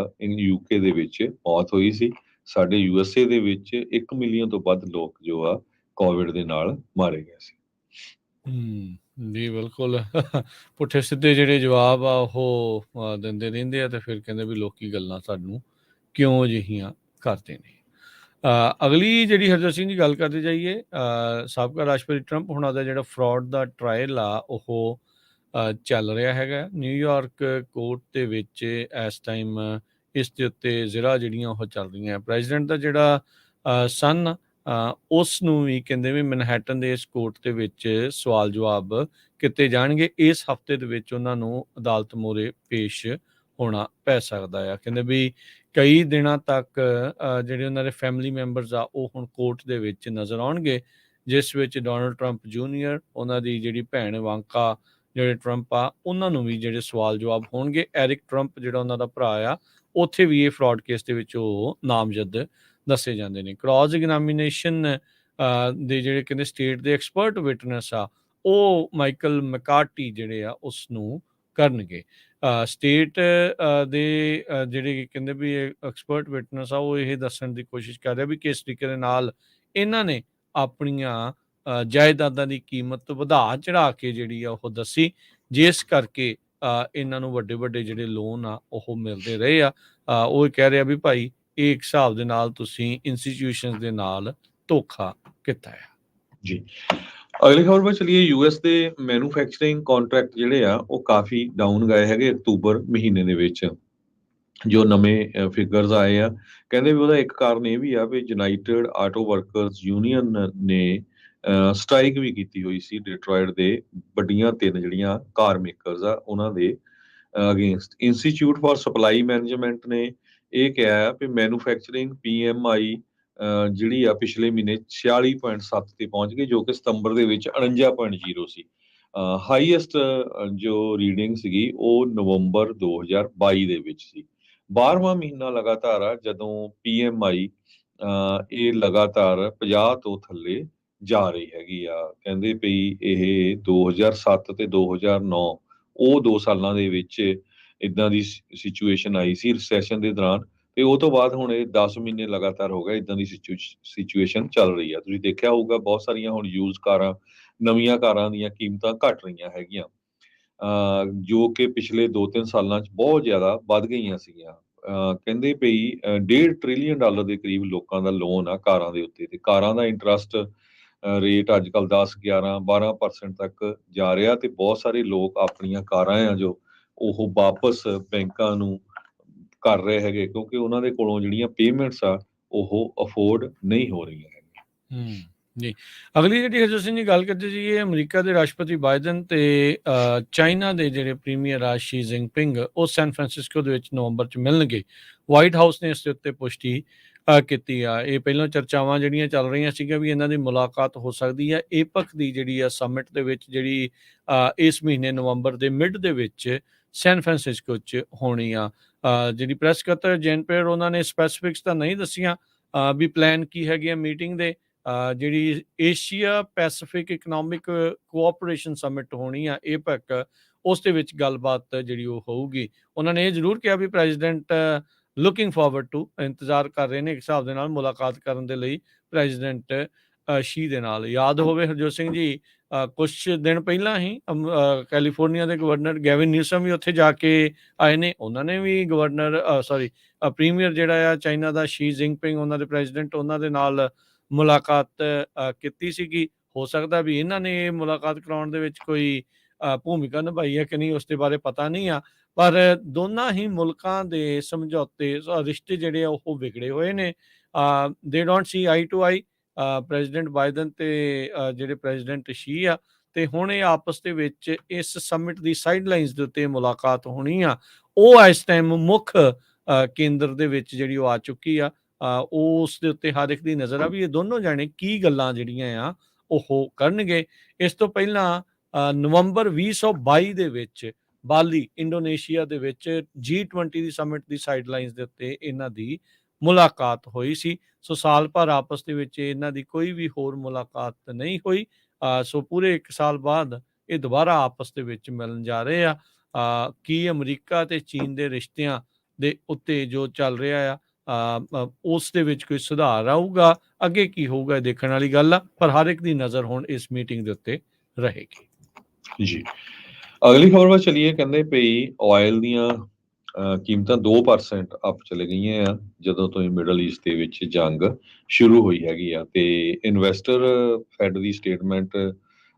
A: UK ਦੇ ਵਿੱਚ ਮੌਤ ਹੋਈ ਸੀ। ਸਾਡੇ USA ਦੇ ਵਿੱਚ 1 ਮਿਲੀਅਨ ਤੋਂ ਵੱਧ ਲੋਕ ਜੋ ਆ ਕੋਵਿਡ ਦੇ ਨਾਲ ਮਾਰੇ ਗਏ ਸੀ।
B: ਜੀ ਬਿਲਕੁਲ। ਪੁੱਠੇ ਸਿੱਧੇ ਜਿਹੜੇ ਜਵਾਬ ਆ ਉਹ ਦਿੰਦੇ ਰਹਿੰਦੇ ਆ ਤੇ ਫਿਰ ਕਹਿੰਦੇ ਵੀ ਲੋਕੀ ਗੱਲਾਂ ਸਾਨੂੰ ਕਿਉਂ ਅਜਿਹੀਆਂ ਕਰਦੇ ਨੇ। ਅਗਲੀ ਜਿਹੜੀ ਹਰਜੋਤ ਸਿੰਘ ਦੀ ਗੱਲ ਕਰਦੇ ਜਾਈਏ, ਸਾਬਕਾ ਰਾਸ਼ਟਰਪਤੀ ਟਰੰਪ ਹੁਣਾਂ ਦਾ ਜਿਹੜਾ ਫਰਾਡ ਦਾ ਟਰਾਇਲ ਆ ਉਹ ਚੱਲ ਰਿਹਾ ਹੈਗਾ ਨਿਊਯਾਰਕ ਕੋਰਟ ਦੇ ਵਿੱਚ ਇਸ ਟਾਈਮ। ਇਸ ਦੇ ਉੱਤੇ ਜ਼ਿਲ੍ਹਾ ਜਿਹੜੀਆਂ ਉਹ ਚੱਲ ਰਹੀਆਂ। ਪ੍ਰੈਜ਼ੀਡੈਂਟ ਦਾ ਜਿਹੜਾ ਸਨ ਉਸ ਨੂੰ ਵੀ ਕਹਿੰਦੇ ਵੀ ਮੈਨਹੈਟਨ ਦੇ ਇਸ ਕੋਰਟ ਦੇ ਵਿੱਚ ਸਵਾਲ ਜਵਾਬ ਕੀਤੇ ਜਾਣਗੇ। ਇਸ ਹਫਤੇ ਦੇ ਵਿੱਚ ਉਹਨਾਂ ਨੂੰ ਅਦਾਲਤ ਮੂਹਰੇ ਪੇਸ਼ ਹੋਣਾ ਪੈ ਸਕਦਾ ਆ। ਕਹਿੰਦੇ ਵੀ ਕਈ ਦਿਨਾਂ ਤੱਕ ਜਿਹੜੇ ਉਹਨਾਂ ਦੇ ਫੈਮਿਲੀ ਮੈਂਬਰਸ ਆ ਉਹ ਹੁਣ ਕੋਰਟ ਦੇ ਵਿੱਚ ਨਜ਼ਰ ਆਉਣਗੇ, ਜਿਸ ਵਿੱਚ ਡੋਨਲਡ ਟਰੰਪ ਜੂਨੀਅਰ, ਉਹਨਾਂ ਦੀ ਜਿਹੜੀ ਭੈਣ ਇਵਾਂਕਾ, ਜਿਹੜੇ ਟਰੰਪ ਆ ਉਹਨਾਂ ਨੂੰ ਵੀ ਜਿਹੜੇ ਸਵਾਲ ਜਵਾਬ ਹੋਣਗੇ। ਐਰਿਕ ਟਰੰਪ ਜਿਹੜਾ ਉਹਨਾਂ ਦਾ ਭਰਾ ਆ ਉੱਥੇ ਵੀ ਇਹ ਫਰਾਡ ਕੇਸ ਦੇ ਵਿੱਚ ਉਹ ਨਾਮਜ਼ਦ ਦੱਸੇ ਜਾਂਦੇ ਨੇ। ਕ੍ਰਾਸ ਐਗਜ਼ਾਮੀਨੇਸ਼ਨ ਦੇ ਜਿਹੜੇ ਕਹਿੰਦੇ ਸਟੇਟ ਦੇ ਐਕਸਪਰਟ ਵਿਟਨੈਸ ਆ ਉਹ ਮਾਈਕਲ ਮੈਕਾਰਟੀ ਜਿਹੜੇ ਆ ਉਸ ਨੂੰ ਕਰਨਗੇ। ਸਟੇਟ ਦੇ ਜਿਹੜੇ ਕਹਿੰਦੇ ਵੀ ਐਕਸਪਰਟ ਵਿਟਨੈਸ ਆ ਉਹ ਇਹ ਦੱਸਣ ਦੀ ਕੋਸ਼ਿਸ਼ ਕਰ ਰਿਹਾ ਵੀ ਕਿਸ ਤਰੀਕੇ ਦੇ ਨਾਲ ਇਹਨਾਂ ਨੇ ਆਪਣੀਆਂ ਜਾਇਦਾਦਾਂ ਦੀ ਕੀਮਤ ਵਧਾ ਚੜਾ ਕੇ ਜਿਹੜੀ ਆ ਉਹ ਦੱਸੀ, ਜਿਸ ਕਰਕੇ ਇਹਨਾਂ ਨੂੰ ਵੱਡੇ ਵੱਡੇ ਜਿਹੜੇ ਲੋਨ ਆ ਉਹ ਮਿਲਦੇ ਰਹੇ ਆ। ਉਹ ਕਹਿ ਰਿਹਾ ਵੀ ਭਾਈ ਇਹ ਇੱਕ ਹਿਸਾਬ ਦੇ ਨਾਲ ਤੁਸੀਂ ਇੰਸਟੀਟਿਊਸ਼ਨਸ ਦੇ ਨਾਲ ਧੋਖਾ ਕੀਤਾ ਹੈ।
A: ਜੀ, ਅਗਲੀ ਖਬਰ ਵਿੱਚ ਚਲੀਏ। US ਦੇ ਮੈਨੂਫੈਕਚਰਿੰਗ ਕੰਟਰੈਕਟ ਜਿਹੜੇ ਆ ਉਹ ਕਾਫੀ ਡਾਊਨ ਗਏ ਹੈਗੇ ਅਕਤੂਬਰ ਮਹੀਨੇ ਦੇ ਵਿੱਚ। ਜੋ ਨਵੇਂ ਫਿਗਰਸ ਆਏ ਆ, ਕਹਿੰਦੇ ਵੀ ਉਹਦਾ ਇੱਕ ਕਾਰਨ ਇਹ ਵੀ ਆ ਵੀ ਯੂਨਾਈਟਿਡ ਆਟੋ ਵਰਕਰਸ ਯੂਨੀਅਨ ਨੇ ਸਟ੍ਰਾਈਕ ਵੀ ਕੀਤੀ ਹੋਈ ਸੀ ਡਿਟਰੋਇਟ ਦੇ ਵੱਡੀਆਂ 3 ਜਿਹੜੀਆਂ ਕਾਰ ਮੇਕਰਸ ਆ ਉਹਨਾਂ ਦੇ against. Institute for supply management ਨੇ ਇਹ ਕਿਹਾ ਵੀ ਮੈਨੂਫੈਕਚਰਿੰਗ PMI ਜਿਹੜੀ ਆ ਪਿਛਲੇ ਮਹੀਨੇ 46.7 ਤੇ ਪਹੁੰਚ ਗਈ, ਜੋ ਕਿ ਸਤੰਬਰ ਦੇ ਵਿੱਚ 49.0 ਸੀ। ਹਾਈਐਸਟ ਜੋ ਰੀਡਿੰਗ ਸੀਗੀ ਉਹ ਨਵੰਬਰ 2022 ਦੇ ਵਿੱਚ ਸੀ। 12ਵਾਂ ਮਹੀਨਾ ਲਗਾਤਾਰ ਆ ਜਦੋਂ PMI ਇਹ ਲਗਾਤਾਰ 50 ਤੋਂ ਥੱਲੇ ਜਾ ਰਹੀ ਹੈਗੀ ਆ। ਕਹਿੰਦੇ ਵੀ ਇਹ 2007 ਤੇ 2009 ਉਹ 2 ਸਾਲਾਂ ਦੇ ਵਿੱਚ ਏਦਾਂ ਦੀ ਸਿਚੁਏਸ਼ਨ ਆਈ ਸੀ ਰਿਸੈਸ਼ਨ ਦੇ ਦੌਰਾਨ, ਤੇ ਉਹ ਤੋਂ ਬਾਅਦ ਹੁਣ ਇਹ 10 ਮਹੀਨੇ ਲਗਾਤਾਰ ਹੋ ਗਏ ਏਦਾਂ ਦੀ ਸਿਚੁਏਸ਼ਨ ਚੱਲ ਰਹੀ ਆ। ਤੁਸੀਂ ਦੇਖਿਆ ਹੋਊਗਾ ਬਹੁਤ ਸਾਰੀਆਂ ਹੁਣ ਯੂਜ਼ ਕਾਰਾਂ, ਨਵੀਆਂ ਕਾਰਾਂ ਦੀਆਂ ਕੀਮਤਾਂ ਘਟ ਰਹੀਆਂ ਹੈਗੀਆਂ, ਜੋ ਕਿ ਪਿਛਲੇ 2-3 ਸਾਲਾਂ 'ਚ ਬਹੁਤ ਜ਼ਿਆਦਾ ਵੱਧ ਗਈਆਂ ਸੀਗੀਆਂ। ਕਹਿੰਦੇ ਪਈ $1.5 ਟ੍ਰਿਲੀਅਨ ਦੇ ਕਰੀਬ ਲੋਕਾਂ ਦਾ ਲੋਨ ਆ ਕਾਰਾਂ ਦੇ ਉੱਤੇ, ਤੇ ਕਾਰਾਂ ਦਾ ਇੰਟਰਸਟ ਰੇਟ ਅੱਜ ਕੱਲ੍ਹ 10, 11, 12% ਤੱਕ ਜਾ ਰਿਹਾ, ਤੇ ਬਹੁਤ ਸਾਰੇ ਲੋਕ ਆਪਣੀਆਂ ਕਾਰਾਂ ਆ ਜੋ ਉਹ ਵਾਪਸ ਬੈਂਕਾਂ ਨੂੰ ਕਰ ਰਹੇ ਹੈਗੇ, ਕਿਉਂਕਿ ਉਹਨਾਂ ਦੇ ਕੋਲੋਂ ਜਿਹੜੀਆਂ ਪੇਮੈਂਟਸ ਆ ਉਹ ਅਫੋਰਡ ਨਹੀਂ ਹੋ ਰਹੀਆਂ ਹੈਗੀਆਂ।
B: ਜੀ, ਅਗਲੀ ਜਿਹੜੀ ਹਰਜੋਤ ਸਿੰਘ ਜੀ ਗੱਲ ਕਰਦੇ ਸੀ, ਇਹ ਅਮਰੀਕਾ ਦੇ ਰਾਸ਼ਟਰਪਤੀ ਬਾਈਡਨ ਤੇ ਚਾਈਨਾ ਦੇ ਜਿਹੜੇ ਪ੍ਰੀਮੀਅਰ ਆ ਸ਼ੀ ਜਿਨਪਿੰਗ, ਉਹ ਸੈਨ ਫਰਾਂਸਿਸਕੋ ਦੇ ਵਿੱਚ ਨਵੰਬਰ 'ਚ ਮਿਲਣਗੇ। ਵਾਈਟ ਹਾਊਸ ਨੇ ਇਸ ਦੇ ਉੱਤੇ ਪੁਸ਼ਟੀ ਕੀਤੀ ਆ। ਇਹ ਪਹਿਲਾਂ ਚਰਚਾਵਾਂ ਜਿਹੜੀਆਂ ਚੱਲ ਰਹੀਆਂ ਸੀਗੀਆਂ ਵੀ ਇਹਨਾਂ ਦੀ ਮੁਲਾਕਾਤ ਹੋ ਸਕਦੀ ਆ ਏਪਕ ਦੀ ਜਿਹੜੀ ਆ ਸਮਿਟ ਦੇ ਵਿੱਚ, ਜਿਹੜੀ ਇਸ ਮਹੀਨੇ ਨਵੰਬਰ ਦੇ ਮਿਡ ਦੇ ਵਿੱਚ ਸੈਨ ਫਰਾਂਸਿਸਕੋ 'ਚ ਹੋਣੀ ਆ। ਜਿਹੜੀ ਪ੍ਰੈਸ ਸਕੱਤਰ ਜੇਨ ਪੀਅਰ, ਉਹਨਾਂ ਨੇ ਸਪੈਸੀਫਿਕਸ ਤਾਂ ਨਹੀਂ ਦੱਸੀਆਂ ਵੀ ਪਲਾਨ ਕੀ ਹੈਗੇ ਆ ਮੀਟਿੰਗ ਦੇ। ਜਿਹੜੀ Asia Pacific economic cooperation summit ਹੋਣੀ ਆ ਏਪੈਕ, ਉਸ ਦੇ ਵਿੱਚ ਗੱਲਬਾਤ ਜਿਹੜੀ ਉਹ ਹੋਊਗੀ। ਉਹਨਾਂ ਨੇ ਇਹ ਜ਼ਰੂਰ ਕਿਹਾ ਵੀ ਪ੍ਰੈਜ਼ੀਡੈਂਟ ਲੁਕਿੰਗ ਫਾਰਵਰਡ ਟੂ, ਇੰਤਜ਼ਾਰ ਕਰ ਰਹੇ ਨੇ ਇੱਕ ਹਿਸਾਬ ਦੇ ਨਾਲ ਮੁਲਾਕਾਤ ਕਰਨ ਦੇ ਲਈ ਪ੍ਰੈਜ਼ੀਡੈਂਟ ਸ਼ੀ ਦੇ ਨਾਲ। ਯਾਦ ਹੋਵੇ ਹਰਜੋਤ ਸਿੰਘ ਜੀ, ਕੁਛ ਦਿਨ ਪਹਿਲਾਂ ਹੀ ਕੈਲੀਫੋਰਨੀਆ ਦੇ ਗਵਰਨਰ ਗੈਵਿਨ ਨਿਊਸਮ ਵੀ ਉੱਥੇ ਜਾ ਕੇ ਆਏ ਨੇ। ਉਹਨਾਂ ਨੇ ਵੀ ਪ੍ਰੀਮੀਅਰ ਜਿਹੜਾ ਆ ਚਾਈਨਾ ਦਾ ਸ਼ੀ ਜਿਨਪਿੰਗ, ਉਹਨਾਂ ਦੇ ਪ੍ਰੈਜ਼ੀਡੈਂਟ, ਉਹਨਾਂ ਦੇ ਨਾਲ ਮੁਲਾਕਾਤ ਕੀਤੀ ਸੀਗੀ। ਹੋ ਸਕਦਾ ਵੀ ਇਹਨਾਂ ਨੇ ਮੁਲਾਕਾਤ ਕਰਾਉਣ ਦੇ ਵਿੱਚ ਕੋਈ ਭੂਮਿਕਾ ਨਿਭਾਈ ਹੈ ਕਿ ਨਹੀਂ, ਉਸ ਦੇ ਬਾਰੇ ਪਤਾ ਨਹੀਂ ਆ, ਪਰ ਦੋਨਾਂ ਹੀ ਮੁਲਕਾਂ ਦੇ ਸਮਝੌਤੇ ਰਿਸ਼ਤੇ ਜਿਹੜੇ ਆ ਉਹ ਵਿਗੜੇ ਹੋਏ ਨੇ। They don't see eye to eye, president Biden ਤੇ ਜਿਹੜੇ ਪ੍ਰੈਜ਼ੀਡੈਂਟ ਸ਼ੀ ਆ, ਤੇ ਹੁਣ ਇਹ ਆਪਸ ਦੇ ਵਿੱਚ ਇਸ ਸਮਿਟ ਦੀ ਸਾਈਡਲਾਈਨਸ ਦੇ ਉੱਤੇ ਮੁਲਾਕਾਤ ਹੋਣੀ ਆ। ਉਹ ਇਸ ਟਾਈਮ ਮੁੱਖ ਕੇਂਦਰ ਦੇ ਵਿੱਚ ਜਿਹੜੀ ਉਹ ਆ ਚੁੱਕੀ ਆ। ਉਸ ਦੇ ਉੱਤੇ ਹਰ ਇੱਕ ਦੀ ਨਜ਼ਰ ਆ ਵੀ ਇਹ ਦੋਨੋਂ ਜਾਣੇ ਕੀ ਗੱਲਾਂ ਜਿਹੜੀਆਂ ਆ ਉਹ ਕਰਨਗੇ। ਇਸ ਤੋਂ ਪਹਿਲਾਂ ਨਵੰਬਰ 2022 ਦੇ ਵਿੱਚ ਬਾਲੀ, ਇੰਡੋਨੇਸ਼ੀਆ ਦੇ ਵਿੱਚ G20 ਦੀ ਸਮਿਟ ਦੀ ਸਾਈਡਲਾਈਨਸ ਦੇ ਉੱਤੇ ਇਹਨਾਂ ਦੀ ਮੁਲਾਕਾਤ ਹੋਈ ਸੀ। ਸੋ ਸਾਲ ਭਰ ਆਪਸ ਦੇ ਵਿੱਚ ਇਹਨਾਂ ਦੀ ਕੋਈ ਵੀ ਹੋਰ ਮੁਲਾਕਾਤ ਨਹੀਂ ਹੋਈ। ਸੋ ਪੂਰੇ 1 ਸਾਲ ਬਾਅਦ ਇਹ ਦੁਬਾਰਾ ਆਪਸ ਦੇ ਵਿੱਚ ਮਿਲਣ ਜਾ ਰਹੇ ਆ। ਕੀ ਅਮਰੀਕਾ ਤੇ ਚੀਨ ਦੇ ਰਿਸ਼ਤਿਆਂ ਦੇ ਉੱਤੇ ਜੋ ਚੱਲ ਰਿਹਾ ਆ ਉਸ ਦੇ ਵਿੱਚ ਕੋਈ ਸੁਧਾਰ ਆਊਗਾ? ਅੱਗੇ ਕੀ ਹੋਊਗਾ ਦੇਖਣ ਵਾਲੀ ਗੱਲ ਆ, ਪਰ ਹਰ ਇੱਕ ਦੀ ਨਜ਼ਰ ਹੁਣ ਇਸ ਮੀਟਿੰਗ ਦੇ ਉੱਤੇ ਰਹੇਗੀ।
A: ਜੀ, ਅਗਲੀ ਖਬਰ ਵੱਲ ਚਲੀਏ। ਕਹਿੰਦੇ ਪਈ ਆਇਲ ਦੀਆਂ ਕੀਮਤਾਂ 2% ਅਪ ਚਲੇ ਗਈਆਂ ਆ ਜਦੋਂ ਤੋਂ ਮਿਡਲ ਈਸਟ ਦੇ ਵਿੱਚ ਜੰਗ ਸ਼ੁਰੂ ਹੋਈ ਹੈਗੀ ਆ, ਤੇ ਇਨਵੈਸਟਰ ਫੈਡ ਦੀ ਸਟੇਟਮੈਂਟ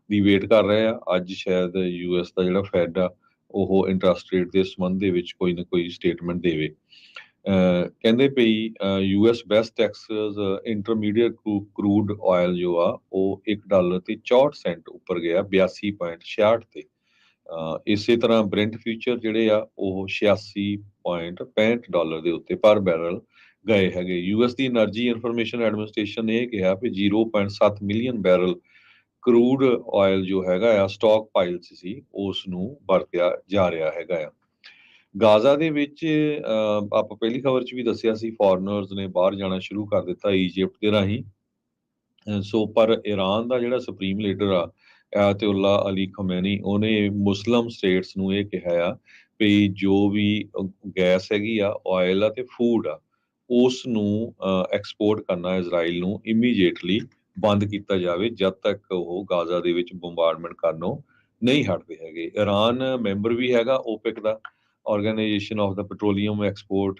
A: ਦੀ ਵੇਟ ਕਰ ਰਹੇ ਆ। ਅੱਜ ਸ਼ਾਇਦ US ਦਾ ਜਿਹੜਾ ਫੈਡ ਆ ਉਹ ਇੰਟਰਸਟ ਰੇਟ ਦੇ ਸੰਬੰਧ ਦੇ ਵਿੱਚ ਕੋਈ ਨਾ ਕੋਈ ਸਟੇਟਮੈਂਟ ਦੇਵੇ। ਕਹਿੰਦੇ ਪਈ US best Texas intermediate crude oil ਜੋ ਆ ਉਹ $1 ਤੇ 64 ਸੈਂਟ ਉੱਪਰ ਗਿਆ, 82.66 ਤੇ। ਇਸੇ ਤਰ੍ਹਾਂ ਬ੍ਰੈਂਟ ਫਿਊਚਰ ਜਿਹੜੇ ਆ ਉਹ $86.65 ਦੇ ਉੱਤੇ ਪਰ ਬੈਰਲ ਗਏ ਹੈਗੇ। US ਦੀ એનર્ਜੀ ਇਨਫੋਰਮੇਸ਼ਨ ਐਡਮਿਨਿਸਟ੍ਰੇਸ਼ਨ ਨੇ ਇਹ ਕਿਹਾ ਕਿ 0.7 ਮਿਲੀਅਨ ਬੈਰਲ ਕਰੂਡ ਆਇਲ ਜੋ ਹੈਗਾ ਆ ਸਟਾਕ ਪਾਈਲ 'ਚ ਸੀ, ਉਸ ਨੂੰ ਵਰਤਿਆ ਜਾ ਰਿਹਾ ਹੈਗਾ ਆ। ਗਾਜ਼ਾ ਦੇ ਵਿੱਚ ਆਪਾਂ ਪਹਿਲੀ ਖਬਰ 'ਚ ਵੀ ਦੱਸਿਆ ਸੀ, ਫੋਰਨਰਸ ਨੇ ਬਾਹਰ ਜਾਣਾ ਸ਼ੁਰੂ ਕਰ ਦਿੱਤਾ ਈਜਿਪਟ ਦੇ ਰਾਹੀਂ। ਸੋ ਪਰ ਈਰਾਨ ਦਾ ਜਿਹੜਾ ਸੁਪਰੀਮ ਲੀਡਰ ਆ ਆਇਤੁੱਲਾ ਅਲੀ ਖਮੈਨੀ, ਉਹਨੇ ਮੁਸਲਿਮ ਸਟੇਟਸ ਨੂੰ ਇਹ ਕਿਹਾ ਆ ਵੀ ਜੋ ਵੀ ਗੈਸ ਹੈਗੀ ਆ, ਆਇਲ ਆ ਤੇ ਫੂਡ ਆ, ਉਸ ਨੂੰ ਐਕਸਪੋਰਟ ਕਰਨਾ ਇਜ਼ਰਾਈਲ ਨੂੰ ਇਮੀਡੀਏਟਲੀ ਬੰਦ ਕੀਤਾ ਜਾਵੇ ਜਦ ਤੱਕ ਉਹ ਗਾਜ਼ਾ ਦੇ ਵਿੱਚ ਬੰਬਾਰਡਮੈਂਟ ਕਰਨੋਂ ਨਹੀਂ ਹਟਦੇ ਹੈਗੇ। ਈਰਾਨ ਮੈਂਬਰ ਵੀ ਹੈਗਾ ਓਪੈਕ ਦਾ, organisation of the petroleum export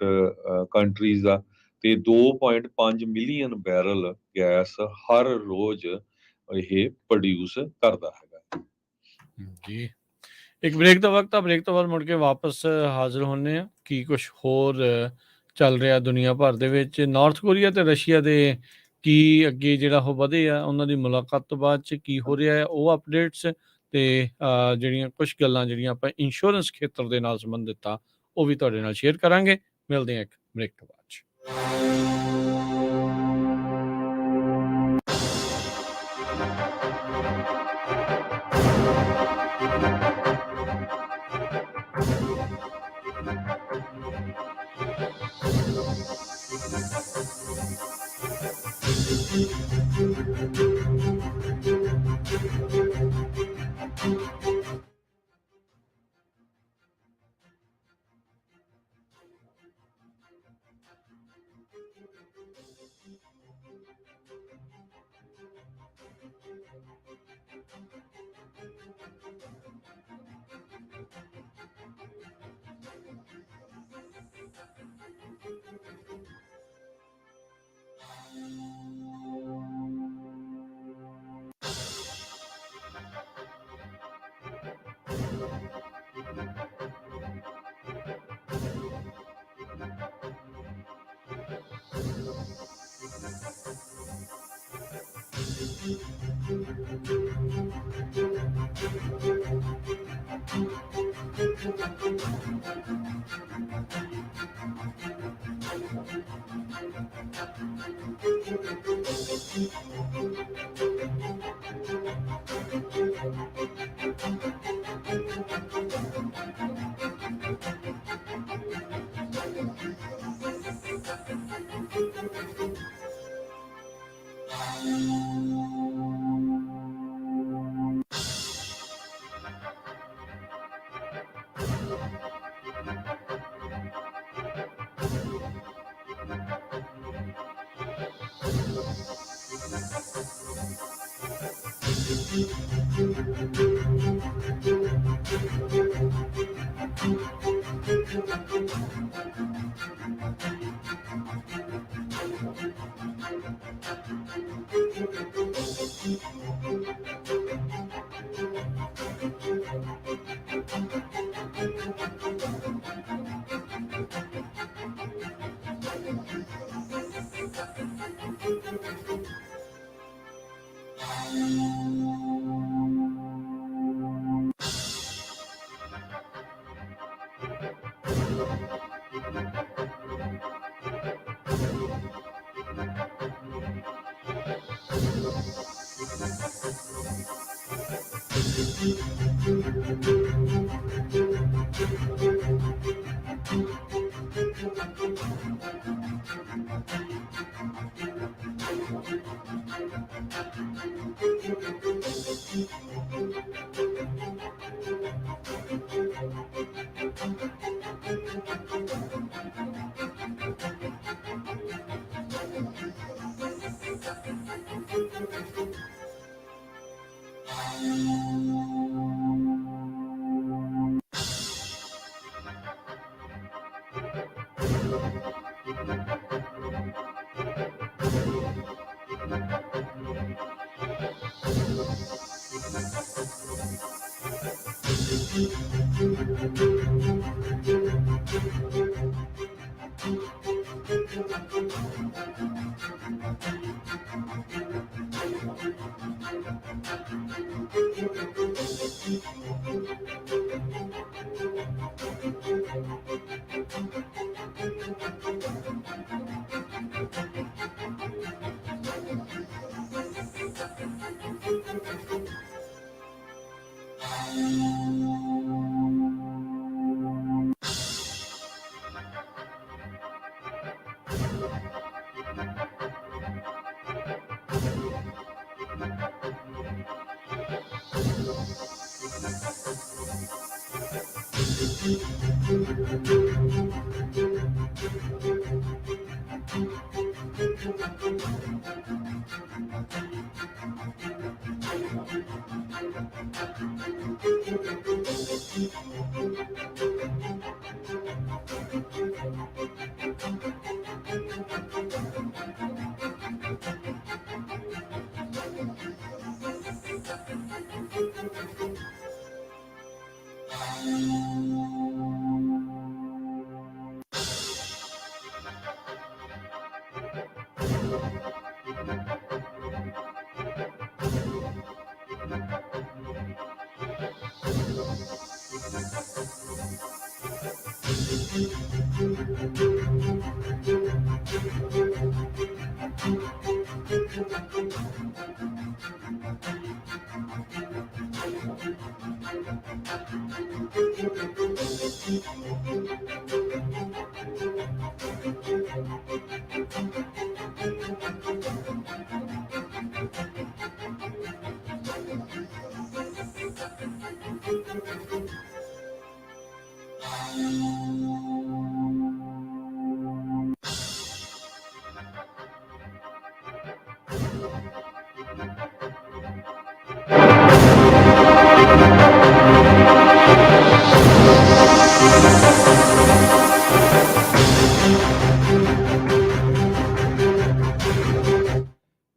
A: countries ਦਾ, ਤੇ 2.5 ਮਿਲੀਅਨ ਬੈਰਲ ਗੈਸ ਹਰ ਰੋਜ਼ ਇਹ ਪ੍ਰੋਡਿਊਸ ਕਰਦਾ ਹੈਗਾ
B: ਜੀ। ਇੱਕ ਬ੍ਰੇਕ ਦਾ ਵਕਤ ਆ, ਬ੍ਰੇਕ ਤੋਂ ਬਾਅਦ ਮੁੜ ਕੇ ਵਾਪਸ ਹਾਜ਼ਰ ਹੁੰਦੇ ਆ। ਕੀ ਕੁਛ ਹੋਰ ਚੱਲ ਰਿਹਾ ਦੁਨੀਆ ਭਰ ਦੇ ਵਿੱਚ, ਨਾਰਥ ਕੋਰੀਆ ਤੇ ਰਸ਼ੀਆ ਦੇ ਕੀ ਅੱਗੇ ਜਿਹੜਾ ਉਹ ਵਧੇ ਆ, ਉਹਨਾਂ ਦੀ ਮੁਲਾਕਾਤ ਤੋਂ ਬਾਅਦ 'ਚ ਕੀ ਹੋ ਰਿਹਾ ਹੈ, ਉਹ ਅਪਡੇਟਸ ਤੇ ਜਿਹੜੀਆਂ ਕੁਝ ਗੱਲਾਂ ਜਿਹੜੀਆਂ ਆਪਾਂ ਇੰਸ਼ੋਰੈਂਸ ਖੇਤਰ ਦੇ ਨਾਲ ਸੰਬੰਧਿਤ ਆ, ਉਹ ਵੀ ਤੁਹਾਡੇ ਨਾਲ ਸ਼ੇਅਰ ਕਰਾਂਗੇ। ਮਿਲਦੇ ਹਾਂ ਇੱਕ ਬ੍ਰੇਕ ਤੋਂ ਬਾਅਦ 'ਚ।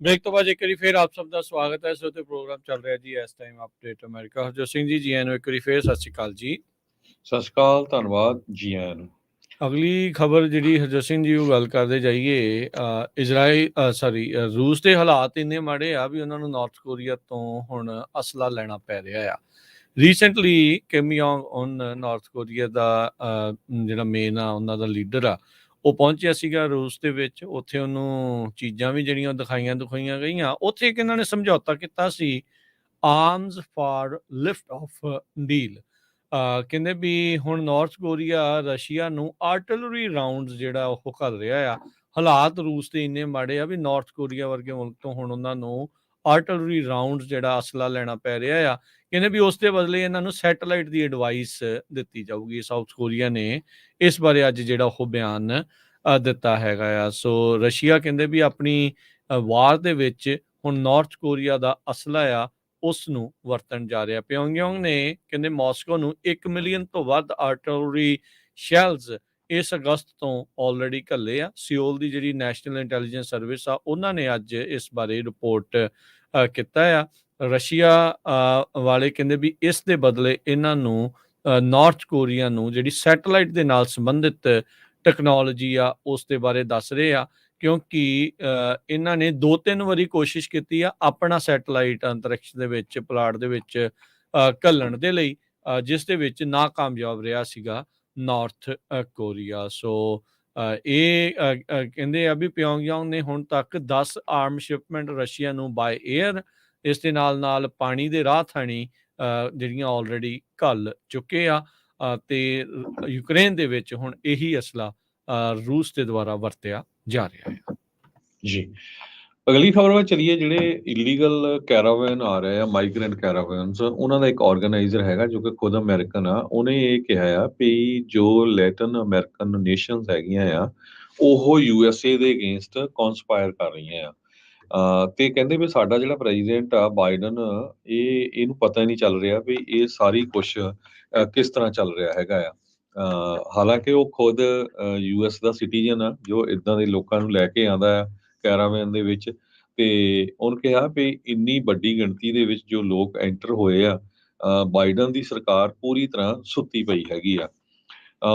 B: ब्रेक तो बाद एक बारी फिर आप सब का स्वागत है। इस वक्त प्रोग्राम चल रहा है जी इस time update America. Harjot Singh ji ji एक बारी फिर सत श्री अकाल जी।
A: ਸਤਿ ਸ਼੍ਰੀ ਅਕਾਲ, ਧੰਨਵਾਦ ਜੀ ਆਇਆਂ ਨੂੰ।
B: ਅਗਲੀ ਖਬਰ ਜਿਹੜੀ ਹਰਜੋਤ ਸਿੰਘ ਜੀ ਉਹ ਗੱਲ ਕਰਦੇ ਜਾਈਏ, ਰੂਸ ਦੇ ਹਾਲਾਤ ਇੰਨੇ ਮਾੜੇ ਆ ਵੀ ਉਹਨਾਂ ਨੂੰ ਨਾਰਥ ਕੋਰੀਆ ਤੋਂ ਹੁਣ ਅਸਲਾ ਲੈਣਾ ਪੈ ਰਿਹਾ ਆ। ਰੀਸੈਂਟਲੀ ਕਿਮ ਯੋਂਗ ਉਨ ਨਾਰਥ ਕੋਰੀਆ ਦਾ ਜਿਹੜਾ ਮੇਨ ਆ ਉਹਨਾਂ ਦਾ ਲੀਡਰ ਆ, ਉਹ ਪਹੁੰਚਿਆ ਸੀਗਾ ਰੂਸ ਦੇ ਵਿੱਚ। ਉੱਥੇ ਉਹਨੂੰ ਚੀਜ਼ਾਂ ਵੀ ਜਿਹੜੀਆਂ ਦਿਖਾਈਆਂ ਗਈਆਂ। ਉੱਥੇ ਇੱਕ ਇਹਨਾਂ ਨੇ ਸਮਝੌਤਾ ਕੀਤਾ ਸੀ arms for lift of deal. ਕਹਿੰਦੇ ਵੀ ਹੁਣ ਨਾਰਥ ਕੋਰੀਆ ਰਸ਼ੀਆ ਨੂੰ ਆਰਟਲਰੀ ਰਾਉਂਡਸ ਜਿਹੜਾ ਉਹ ਕਰ ਰਿਹਾ ਆ। ਹਾਲਾਤ ਰੂਸ ਦੇ ਇੰਨੇ ਮਾੜੇ ਆ ਵੀ ਨਾਰਥ ਕੋਰੀਆ ਵਰਗੇ ਮੁਲਕ ਤੋਂ ਹੁਣ ਉਹਨਾਂ ਨੂੰ ਆਰਟਲਰੀ ਰਾਉਂਡਸ ਜਿਹੜਾ ਅਸਲਾ ਲੈਣਾ ਪੈ ਰਿਹਾ ਆ। ਕਹਿੰਦੇ ਵੀ ਉਸ ਦੇ ਬਦਲੇ ਇਹਨਾਂ ਨੂੰ ਸੈਟੇਲਾਈਟ ਦੀ ਐਡਵਾਈਸ ਦਿੱਤੀ ਜਾਊਗੀ। ਸਾਊਥ ਕੋਰੀਆ ਨੇ ਇਸ ਬਾਰੇ ਅੱਜ ਜਿਹੜਾ ਉਹ ਬਿਆਨ ਦਿੱਤਾ ਹੈਗਾ ਆ। ਸੋ ਰਸ਼ੀਆ ਕਹਿੰਦੇ ਵੀ ਆਪਣੀ ਵਾਰ ਦੇ ਵਿੱਚ ਹੁਣ ਨਾਰਥ ਕੋਰੀਆ ਦਾ ਅਸਲਾ ਆ ਉਸ ਨੂੰ ਵਰਤਣ ਜਾ ਰਿਹਾ। ਪਿਓਂਗਯਾਂਗ ਨੇ ਕਹਿੰਦੇ ਮਾਸਕੋ ਨੂੰ 1 ਮਿਲੀਅਨ ਤੋਂ ਵੱਧ ਆਰਟਿਲਰੀ ਸ਼ੈਲਸ ਇਸ ਅਗਸਤ ਤੋਂ ਆਲਰੇਡੀ ਘੱਲੇ ਆ। ਸਿਓਲ ਦੀ ਜਿਹੜੀ ਨੈਸ਼ਨਲ ਇੰਟੈਲੀਜੈਂਸ ਸਰਵਿਸ ਆ ਉਹਨਾਂ ਨੇ ਅੱਜ ਇਸ ਬਾਰੇ ਰਿਪੋਰਟ ਕੀਤਾ ਆ। ਰਸ਼ੀਆ ਵਾਲੇ ਕਹਿੰਦੇ ਵੀ ਇਸ ਦੇ ਬਦਲੇ ਇਹਨਾਂ ਨੂੰ ਨਾਰਥ ਕੋਰੀਆ ਨੂੰ ਜਿਹੜੀ ਸੈਟੇਲਾਈਟ ਦੇ ਨਾਲ ਸੰਬੰਧਿਤ ਟੈਕਨੋਲੋਜੀ ਆ ਉਸ ਦੇ ਬਾਰੇ ਦੱਸ ਰਹੇ ਆ, ਕਿਉਂਕਿ ਇਹਨਾਂ ਨੇ 2-3 ਵਾਰੀ ਕੋਸ਼ਿਸ਼ ਕੀਤੀ ਆ ਆਪਣਾ ਸੈਟੇਲਾਈਟ ਅੰਤਰਿਕਸ਼ ਦੇ ਵਿੱਚ ਪਲਾਟ ਦੇ ਵਿੱਚ ਘੱਲਣ ਦੇ ਲਈ, ਜਿਸ ਦੇ ਵਿੱਚ ਨਾਕਾਮਯਾਬ ਰਿਹਾ ਸੀਗਾ ਨਾਰਥ ਕੋਰੀਆ। ਸੋ ਇਹ ਕਹਿੰਦੇ ਆ ਵੀ ਪਿਓਂਗਯਾਂਗ ਨੇ ਹੁਣ ਤੱਕ 10 ਆਰਮ ਸ਼ਿਪਮੈਂਟ ਰਸ਼ੀਆ ਨੂੰ ਬਾਏ ਏਅਰ, ਇਸ ਦੇ ਨਾਲ ਪਾਣੀ ਦੇ ਰਾਹ ਥਾਣੀ ਜਿਹੜੀਆਂ ਆਲਰੇਡੀ ਘੱਲ ਚੁੱਕੇ ਆ, ਤੇ ਯੂਕਰੇਨ ਦੇ ਵਿੱਚ ਹੁਣ ਇਹੀ ਅਸਲਾ ਰੂਸ ਦੇ ਦੁਆਰਾ ਵਰਤਿਆ ਜਾ ਰਿਹਾ ਹੈ।
A: ਜੀ, ਅਗਲੀ ਖਬਰ ਵੱਲ ਚਲੀਏ। ਜਿਹੜੇ ਇਲੀਗਲ ਕੈਰਾਵਨ ਆ ਰਹੇ ਆ, ਮਾਈਗ੍ਰੈਂਟ ਕੈਰਾਵਨਸ, ਉਹਨਾਂ ਦਾ ਇੱਕ ਆਰਗੇਨਾਈਜ਼ਰ ਹੈਗਾ ਜੋ ਕਿ ਖੁਦ ਅਮਰੀਕਨ ਆ। ਉਹਨੇ ਇਹ ਕਿਹਾ ਆ ਵੀ ਜੋ ਲੈਟਨ ਅਮਰੀਕਨ ਨੇਸ਼ਨਸ ਹੈਗੀਆਂ ਆ ਉਹ USA ਦੇ ਅਗੇਂਸਟ ਕਨਸਪਾਇਰ ਕਰ ਰਹੀਆਂ ਆ। ਤੇ ਕਹਿੰਦੇ ਵੀ ਸਾਡਾ ਜਿਹੜਾ ਪ੍ਰੈਜ਼ੀਡੈਂਟ ਆ ਬਾਈਡਨ, ਇਹਨੂੰ ਪਤਾ ਹੀ ਨਹੀਂ ਚੱਲ ਰਿਹਾ ਵੀ ਇਹ ਸਾਰੀ ਕੁਛ ਕਿਸ ਤਰ੍ਹਾਂ ਚੱਲ ਰਿਹਾ ਹੈਗਾ ਆ। ਹਾਲਾਂਕਿ ਉਹ ਖੁਦ US ਦਾ ਸਿਟੀਜ਼ਨ ਆ ਜੋ ਇਦਾਂ ਦੇ ਲੋਕਾਂ ਨੂੰ ਲੈ ਕੇ ਆਉਂਦਾ ਆ ਕੈਰਾਵਨ ਦੇ ਵਿੱਚ। ਤੇ ਉਹਨੇ ਕਿਹਾ ਵੀ ਇੰਨੀ ਵੱਡੀ ਗਿਣਤੀ ਦੇ ਵਿੱਚ ਜੋ ਲੋਕ ਐਂਟਰ ਹੋਏ ਆ, ਬਾਈਡਨ ਦੀ ਸਰਕਾਰ ਪੂਰੀ ਤਰ੍ਹਾਂ ਸੁੱਤੀ ਪਈ ਹੈਗੀ ਆ।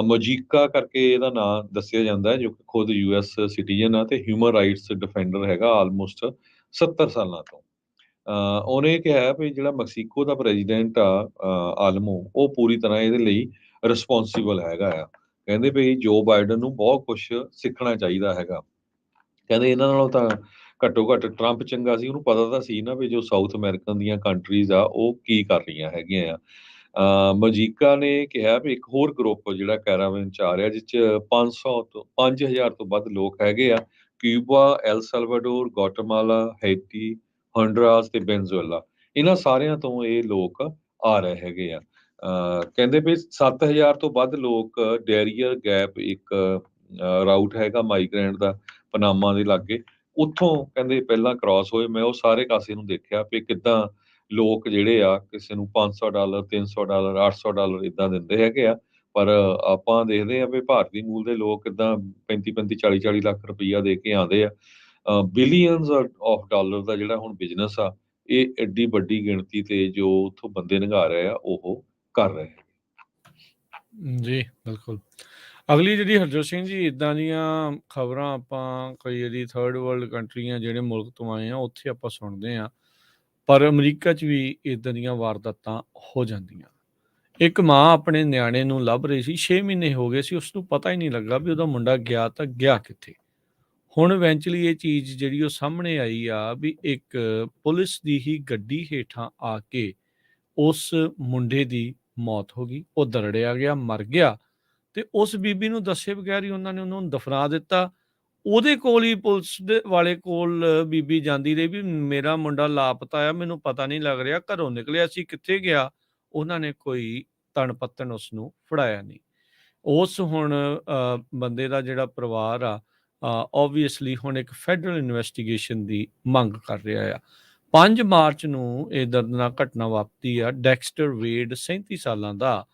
A: ਮਜੀਕਾ ਕਰਕੇ ਇਹਦਾ ਨਾਂ ਦੱਸਿਆ ਜਾਂਦਾ ਹੈ, ਜੋ ਕਿ ਖੁਦ US ਸਿਟੀਜ਼ਨ ਆ ਤੇ ਹਿਊਮਨ ਰਾਈਟਸ ਡਿਫੈਂਡਰ ਹੈਗਾ ਆਲਮੋਸਟ 70 ਸਾਲਾਂ ਤੋਂ। ਉਹਨੇ ਕਿਹਾ ਵੀ ਜਿਹੜਾ ਮੈਕਸੀਕੋ ਦਾ ਪ੍ਰੈਜ਼ੀਡੈਂਟ ਆ ਆਲਮੋ, ਉਹ ਪੂਰੀ ਤਰ੍ਹਾਂ ਇਹਦੇ ਲਈ ਰਿਸਪੌਂਸੀਬਲ ਹੈਗਾ ਆ। ਕਹਿੰਦੇ ਵੀ ਜੋ ਬਾਈਡਨ ਨੂੰ ਬਹੁਤ ਕੁਛ ਸਿੱਖਣਾ ਚਾਹੀਦਾ ਹੈਗਾ। ਕਹਿੰਦੇ ਇਹਨਾਂ ਨਾਲੋਂ ਤਾਂ ਘੱਟੋ ਘੱਟ ਟਰੰਪ ਚੰਗਾ ਸੀ, ਉਹਨੂੰ ਪਤਾ ਤਾਂ ਸੀ ਨਾ ਵੀ ਜੋ ਸਾਊਥ ਅਮਰੀਕਨ ਦੀਆਂ ਕੰਟਰੀਜ਼ ਆ ਉਹ ਕੀ ਕਰ ਰਹੀਆਂ ਹੈਗੀਆਂ ਆ। ਮਜੀਕਾ ਨੇ ਕਿਹਾ ਵੀ ਇੱਕ ਹੋਰ ਗਰੁੱਪ ਜਿਹੜਾ ਕੈਰਾਵਨ ਚ ਆ ਰਿਹਾ, ਜਿਸ ਚ 5000 ਤੋਂ ਵੱਧ ਲੋਕ ਹੈਗੇ ਆ। ਕਿਊਬਾ, ਐਲ ਸਲਵਾਡੋਰ, ਗੋਟਮਾਲਾ, ਹੈਤੀ, ਹੌਂਡਰਾਸ ਤੇ ਵੈਨਜ਼ੂਏਲਾ, ਇਹਨਾਂ ਸਾਰਿਆਂ ਤੋਂ ਇਹ ਲੋਕ ਆ ਰਹੇ ਹੈਗੇ ਆ। ਕਹਿੰਦੇ ਵੀ 7000 ਤੋਂ ਵੱਧ ਲੋਕ ਡੈਰੀਅਰ ਗੈਪ, ਇੱਕ ਰਾਊਟ ਹੈਗਾ ਮਾਈਗ੍ਰੈਂਟ ਦਾ ਪਨਾਮਾ ਦੇ ਲਾਗੇ, ਉੱਥੋਂ ਕਹਿੰਦੇ ਪਹਿਲਾਂ ਕ੍ਰਾਸ ਹੋਏ। ਮੈਂ ਉਹ ਸਾਰੇ ਕਾਸੇ ਨੂੰ ਦੇਖਿਆ ਵੀ ਕਿੱਦਾਂ ਲੋਕ ਜਿਹੜੇ ਆ ਕਿਸੇ ਨੂੰ $500, $300, $800 ਇਦਾਂ ਦਿੰਦੇ ਹੈਗੇ ਆ। ਪਰ ਆਪਾਂ ਦੇਖਦੇ ਆ ਵੀ ਭਾਰਤੀ ਮੂਲ ਦੇ ਲੋਕ ਕਿੱਦਾਂ 35-35, 40-40 ਲੱਖ ਰੁਪਈਆ ਦੇ ਕੇ ਆਉਂਦੇ ਆ। ਬਿਲੀਅਨਸ ਆਫ ਡਾਲਰ ਦਾ ਜਿਹੜਾ ਹੁਣ ਬਿਜ਼ਨਸ ਆ, ਇਹ ਐਡੀ ਵੱਡੀ ਗਿਣਤੀ ਤੇ ਜੋ ਉੱਥੋਂ ਬੰਦੇ ਨਿਘਾ ਰਹੇ ਆ ਉਹ ਕਰ ਰਹੇ।
B: ਜੀ ਬਿਲਕੁਲ। ਅਗਲੀ ਜਿਹੜੀ ਹਰਜੋਤ ਸਿੰਘ ਜੀ, ਇੱਦਾਂ ਦੀਆਂ ਖਬਰਾਂ ਆਪਾਂ ਕਈ ਜਿਹੜੀ ਥਰਡ ਵਰਲਡ ਕੰਟਰੀਆਂ ਜਿਹੜੇ ਮੁਲਕ ਤੋਂ ਆਏ ਆ ਉੱਥੇ ਆਪਾਂ ਸੁਣਦੇ ਆ, ਪਰ ਅਮਰੀਕਾ 'ਚ ਵੀ ਇੱਦਾਂ ਦੀਆਂ ਵਾਰਦਾਤਾਂ ਹੋ ਜਾਂਦੀਆਂ। ਇੱਕ ਮਾਂ ਆਪਣੇ ਨਿਆਣੇ ਨੂੰ ਲੱਭ ਰਹੀ ਸੀ, 6 ਮਹੀਨੇ ਹੋ ਗਏ ਸੀ, ਉਸਨੂੰ ਪਤਾ ਹੀ ਨਹੀਂ ਲੱਗਾ ਵੀ ਉਹਦਾ ਮੁੰਡਾ ਗਿਆ ਤਾਂ ਗਿਆ ਕਿੱਥੇ। ਹੁਣ ਇਵੈਂਚੁਅਲੀ ਇਹ ਚੀਜ਼ ਜਿਹੜੀ ਉਹ ਸਾਹਮਣੇ ਆਈ ਆ ਵੀ ਇੱਕ ਪੁਲਿਸ ਦੀ ਹੀ ਗੱਡੀ ਹੇਠਾਂ ਆ ਕੇ ਉਸ ਮੁੰਡੇ ਦੀ ਮੌਤ ਹੋ ਗਈ। ਉਹ ਦਰੜਿਆ ਗਿਆ, ਮਰ ਗਿਆ, ਤੇ ਉਸ ਬੀਬੀ ਨੂੰ ਦੱਸੇ ਬਗੈਰ ਹੀ ਉਹਨਾਂ ਨੇ ਉਹਨੂੰ ਦਫਨਾ ਦਿੱਤਾ। ਉਹਦੇ ਕੋਲ ਹੀ ਪੁਲਿਸ ਦੇ ਵਾਲੇ ਕੋਲ ਬੀਬੀ ਜਾਂਦੀ ਰਹੀ ਵੀ ਮੇਰਾ ਮੁੰਡਾ ਲਾਪਤਾ ਆ, ਮੈਨੂੰ ਪਤਾ ਨਹੀਂ ਲੱਗ ਰਿਹਾ, ਘਰੋਂ ਨਿਕਲਿਆ ਸੀ, ਕਿੱਥੇ ਗਿਆ। ਉਹਨਾਂ ਨੇ ਕੋਈ ਤਣ ਪੱਤਣ ਉਸ ਨੂੰ ਫੜਾਇਆ ਨਹੀਂ। ਉਸ ਹੁਣ ਬੰਦੇ ਦਾ ਜਿਹੜਾ ਪਰਿਵਾਰ ਆ, ਓਬਵੀਅਸਲੀ ਹੁਣ ਇੱਕ ਫੈਡਰਲ ਇਨਵੈਸਟੀਗੇਸ਼ਨ ਦੀ ਮੰਗ ਕਰ ਰਿਹਾ ਆ। 5 ਮਾਰਚ ਨੂੰ ਇਹ ਦਰਦਨਾਕ ਘਟਨਾ ਵਾਪਰੀ ਆ। ਡੈਕਸਟਰ ਵੇਡ 37 ਸਾਲਾਂ ਦਾ,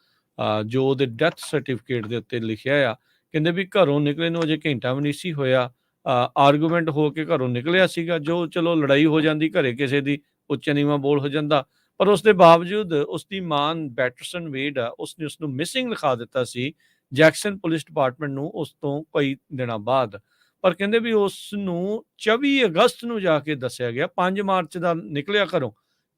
B: ਜੋ ਉਹਦੇ ਡੈਥ ਸਰਟੀਫਿਕੇਟ ਦੇ ਉੱਤੇ ਲਿਖਿਆ ਆ, ਕਹਿੰਦੇ ਵੀ ਘਰੋਂ ਨਿਕਲੇ ਨੂੰ ਅਜੇ ਘੰਟਾ ਵੀ ਨਹੀਂ ਸੀ ਹੋਇਆ। ਆਰਗੂਮੈਂਟ ਹੋ ਕੇ ਘਰੋਂ ਨਿਕਲਿਆ ਸੀਗਾ, ਜੋ ਚਲੋ ਲੜਾਈ ਹੋ ਜਾਂਦੀ ਘਰੇ ਕਿਸੇ ਦੀ, ਉੱਚਾ ਨੀਵਾਂ ਬੋਲ ਹੋ ਜਾਂਦਾ, ਪਰ ਉਸ ਦੇ ਬਾਵਜੂਦ ਉਸਦੀ ਮਾਂ ਬੈਟਰਸਨ ਵੇਡ ਆ, ਉਸਨੇ ਉਸਨੂੰ ਮਿਸਿੰਗ ਲਿਖਾ ਦਿੱਤਾ ਸੀ ਜੈਕਸਨ ਪੁਲਿਸ ਡਿਪਾਰਟਮੈਂਟ ਨੂੰ ਉਸ ਤੋਂ ਕਈ ਦਿਨਾਂ ਬਾਅਦ। ਪਰ ਕਹਿੰਦੇ ਵੀ ਉਸ ਨੂੰ 24 ਅਗਸਤ ਨੂੰ ਜਾ ਕੇ ਦੱਸਿਆ ਗਿਆ, 5 ਮਾਰਚ ਦਾ ਨਿਕਲਿਆ ਘਰੋਂ,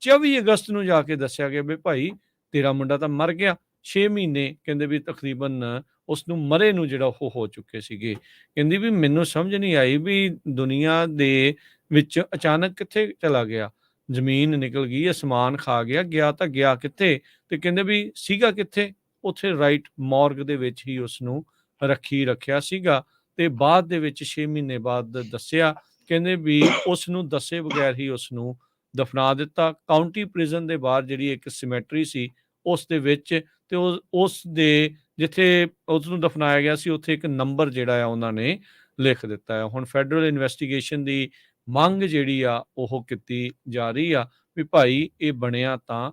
B: 24 ਅਗਸਤ ਨੂੰ ਜਾ ਕੇ ਦੱਸਿਆ ਗਿਆ ਵੀ ਭਾਈ ਤੇਰਾ ਮੁੰਡਾ ਤਾਂ ਮਰ ਗਿਆ। 6 ਮਹੀਨੇ ਕਹਿੰਦੇ ਵੀ ਤਕਰੀਬਨ ਉਸ ਨੂੰ ਮਰੇ ਨੂੰ ਜਿਹੜਾ ਉਹ ਹੋ ਚੁੱਕੇ ਸੀਗੇ। ਕਹਿੰਦੀ ਵੀ ਮੈਨੂੰ ਸਮਝ ਨਹੀਂ ਆਈ ਵੀ ਦੁਨੀਆ ਦੇ ਵਿੱਚ ਅਚਾਨਕ ਕਿੱਥੇ ਚਲਾ ਗਿਆ, ਜ਼ਮੀਨ ਨਿਕਲ ਗਈ, ਅਸਮਾਨ ਖਾ ਗਿਆ, ਗਿਆ ਤਾਂ ਗਿਆ ਕਿੱਥੇ। ਤੇ ਕਹਿੰਦੇ ਵੀ ਸੀਗਾ ਕਿੱਥੇ, ਉੱਥੇ ਰਾਈਟ ਮੌਰਗ ਦੇ ਵਿੱਚ ਹੀ ਉਸ ਨੂੰ ਰੱਖਿਆ ਸੀਗਾ। ਤੇ ਬਾਅਦ ਦੇ ਵਿੱਚ 6 ਮਹੀਨੇ ਬਾਅਦ ਦੱਸਿਆ, ਕਹਿੰਦੇ ਵੀ ਉਸ ਨੂੰ ਦੱਸੇ ਬਗੈਰ ਹੀ ਉਸ ਨੂੰ ਦਫਨਾ ਦਿੱਤਾ। ਕਾਊਂਟੀ ਪ੍ਰਿਜ਼ਨ ਦੇ ਬਾਹਰ ਜਿਹੜੀ ਇੱਕ ਸਿਮੈਟਰੀ ਸੀ ਉਸ ਦੇ ਵਿੱਚ, ਤੇ ਉਸ ਦੇ ਜਿੱਥੇ ਉਸ ਨੂੰ ਦਫਨਾਇਆ ਗਿਆ ਸੀ ਉੱਥੇ ਇੱਕ ਨੰਬਰ ਜਿਹੜਾ ਆ ਉਹਨਾਂ ਨੇ ਲਿਖ ਦਿੱਤਾ ਹੈ। ਹੁਣ ਫੈਡਰਲ ਇਨਵੈਸਟੀਗੇਸ਼ਨ ਦੀ ਮੰਗ ਜਿਹੜੀ ਆ ਉਹ ਕੀਤੀ ਜਾ ਰਹੀ ਆ, ਵੀ ਭਾਈ ਇਹ ਬਣਿਆ ਤਾਂ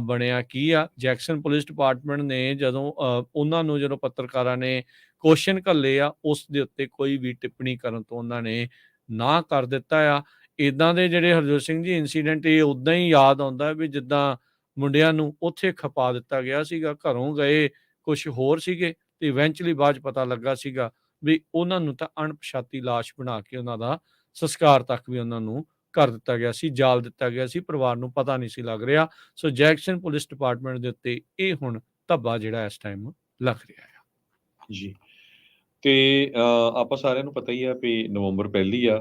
B: ਬਣਿਆ ਕੀ ਆ। ਜੈਕਸਨ ਪੁਲਿਸ ਡਿਪਾਰਟਮੈਂਟ ਨੇ ਜਦੋਂ ਉਹਨਾਂ ਨੂੰ ਜਦੋਂ ਪੱਤਰਕਾਰਾਂ ਨੇ ਕੁਐਸਚਨ ਘੱਲੇ ਆ, ਉਸ ਦੇ ਉੱਤੇ ਕੋਈ ਵੀ ਟਿੱਪਣੀ ਕਰਨ ਤੋਂ ਉਹਨਾਂ ਨੇ ਨਾਂਹ ਕਰ ਦਿੱਤਾ ਆ। ਇੱਦਾਂ ਦੇ ਜਿਹੜੇ ਹਰਜੋਤ ਸਿੰਘ ਜੀ ਇੰਸੀਡੈਂਟ ਇਹ ਉੱਦਾਂ ਹੀ ਯਾਦ ਆਉਂਦਾ ਵੀ ਜਿੱਦਾਂ ਮੁੰਡਿਆਂ ਨੂੰ ਉੱਥੇ ਖਪਾ ਦਿੱਤਾ ਗਿਆ ਸੀਗਾ, ਘਰੋਂ ਗਏ ਕੁਛ ਹੋਰ ਸੀਗੇ ਤੇ ਇਵੈਂਚੁਅਲੀ ਬਾਅਦ 'ਚ ਪਤਾ ਲੱਗਾ ਸੀਗਾ ਵੀ ਉਹਨਾਂ ਨੂੰ ਤਾਂ ਅਣਪਛਾਤੀ ਲਾਸ਼ ਬਣਾ ਕੇ ਉਹਨਾਂ ਦਾ ਸੰਸਕਾਰ ਤੱਕ ਵੀ ਉਹਨਾਂ ਨੂੰ ਕਰ ਦਿੱਤਾ ਗਿਆ ਸੀ, ਜਾਲ ਦਿੱਤਾ ਗਿਆ ਸੀ, ਪਰਿਵਾਰ ਨੂੰ ਪਤਾ ਨਹੀਂ ਸੀ ਲੱਗ ਰਿਹਾ। ਸੋ ਜੈਕਸਨ ਪੁਲਿਸ ਡਿਪਾਰਟਮੈਂਟ ਦੇ ਉੱਤੇ ਇਹ ਹੁਣ ਧੱਬਾ ਜਿਹੜਾ ਇਸ ਟਾਈਮ ਲੱਗ ਰਿਹਾ ਆ।
A: ਜੀ। ਤੇ ਆਪਾਂ ਸਾਰਿਆਂ ਨੂੰ ਪਤਾ ਹੀ ਆ ਵੀ ਨਵੰਬਰ ਪਹਿਲੀ ਆ,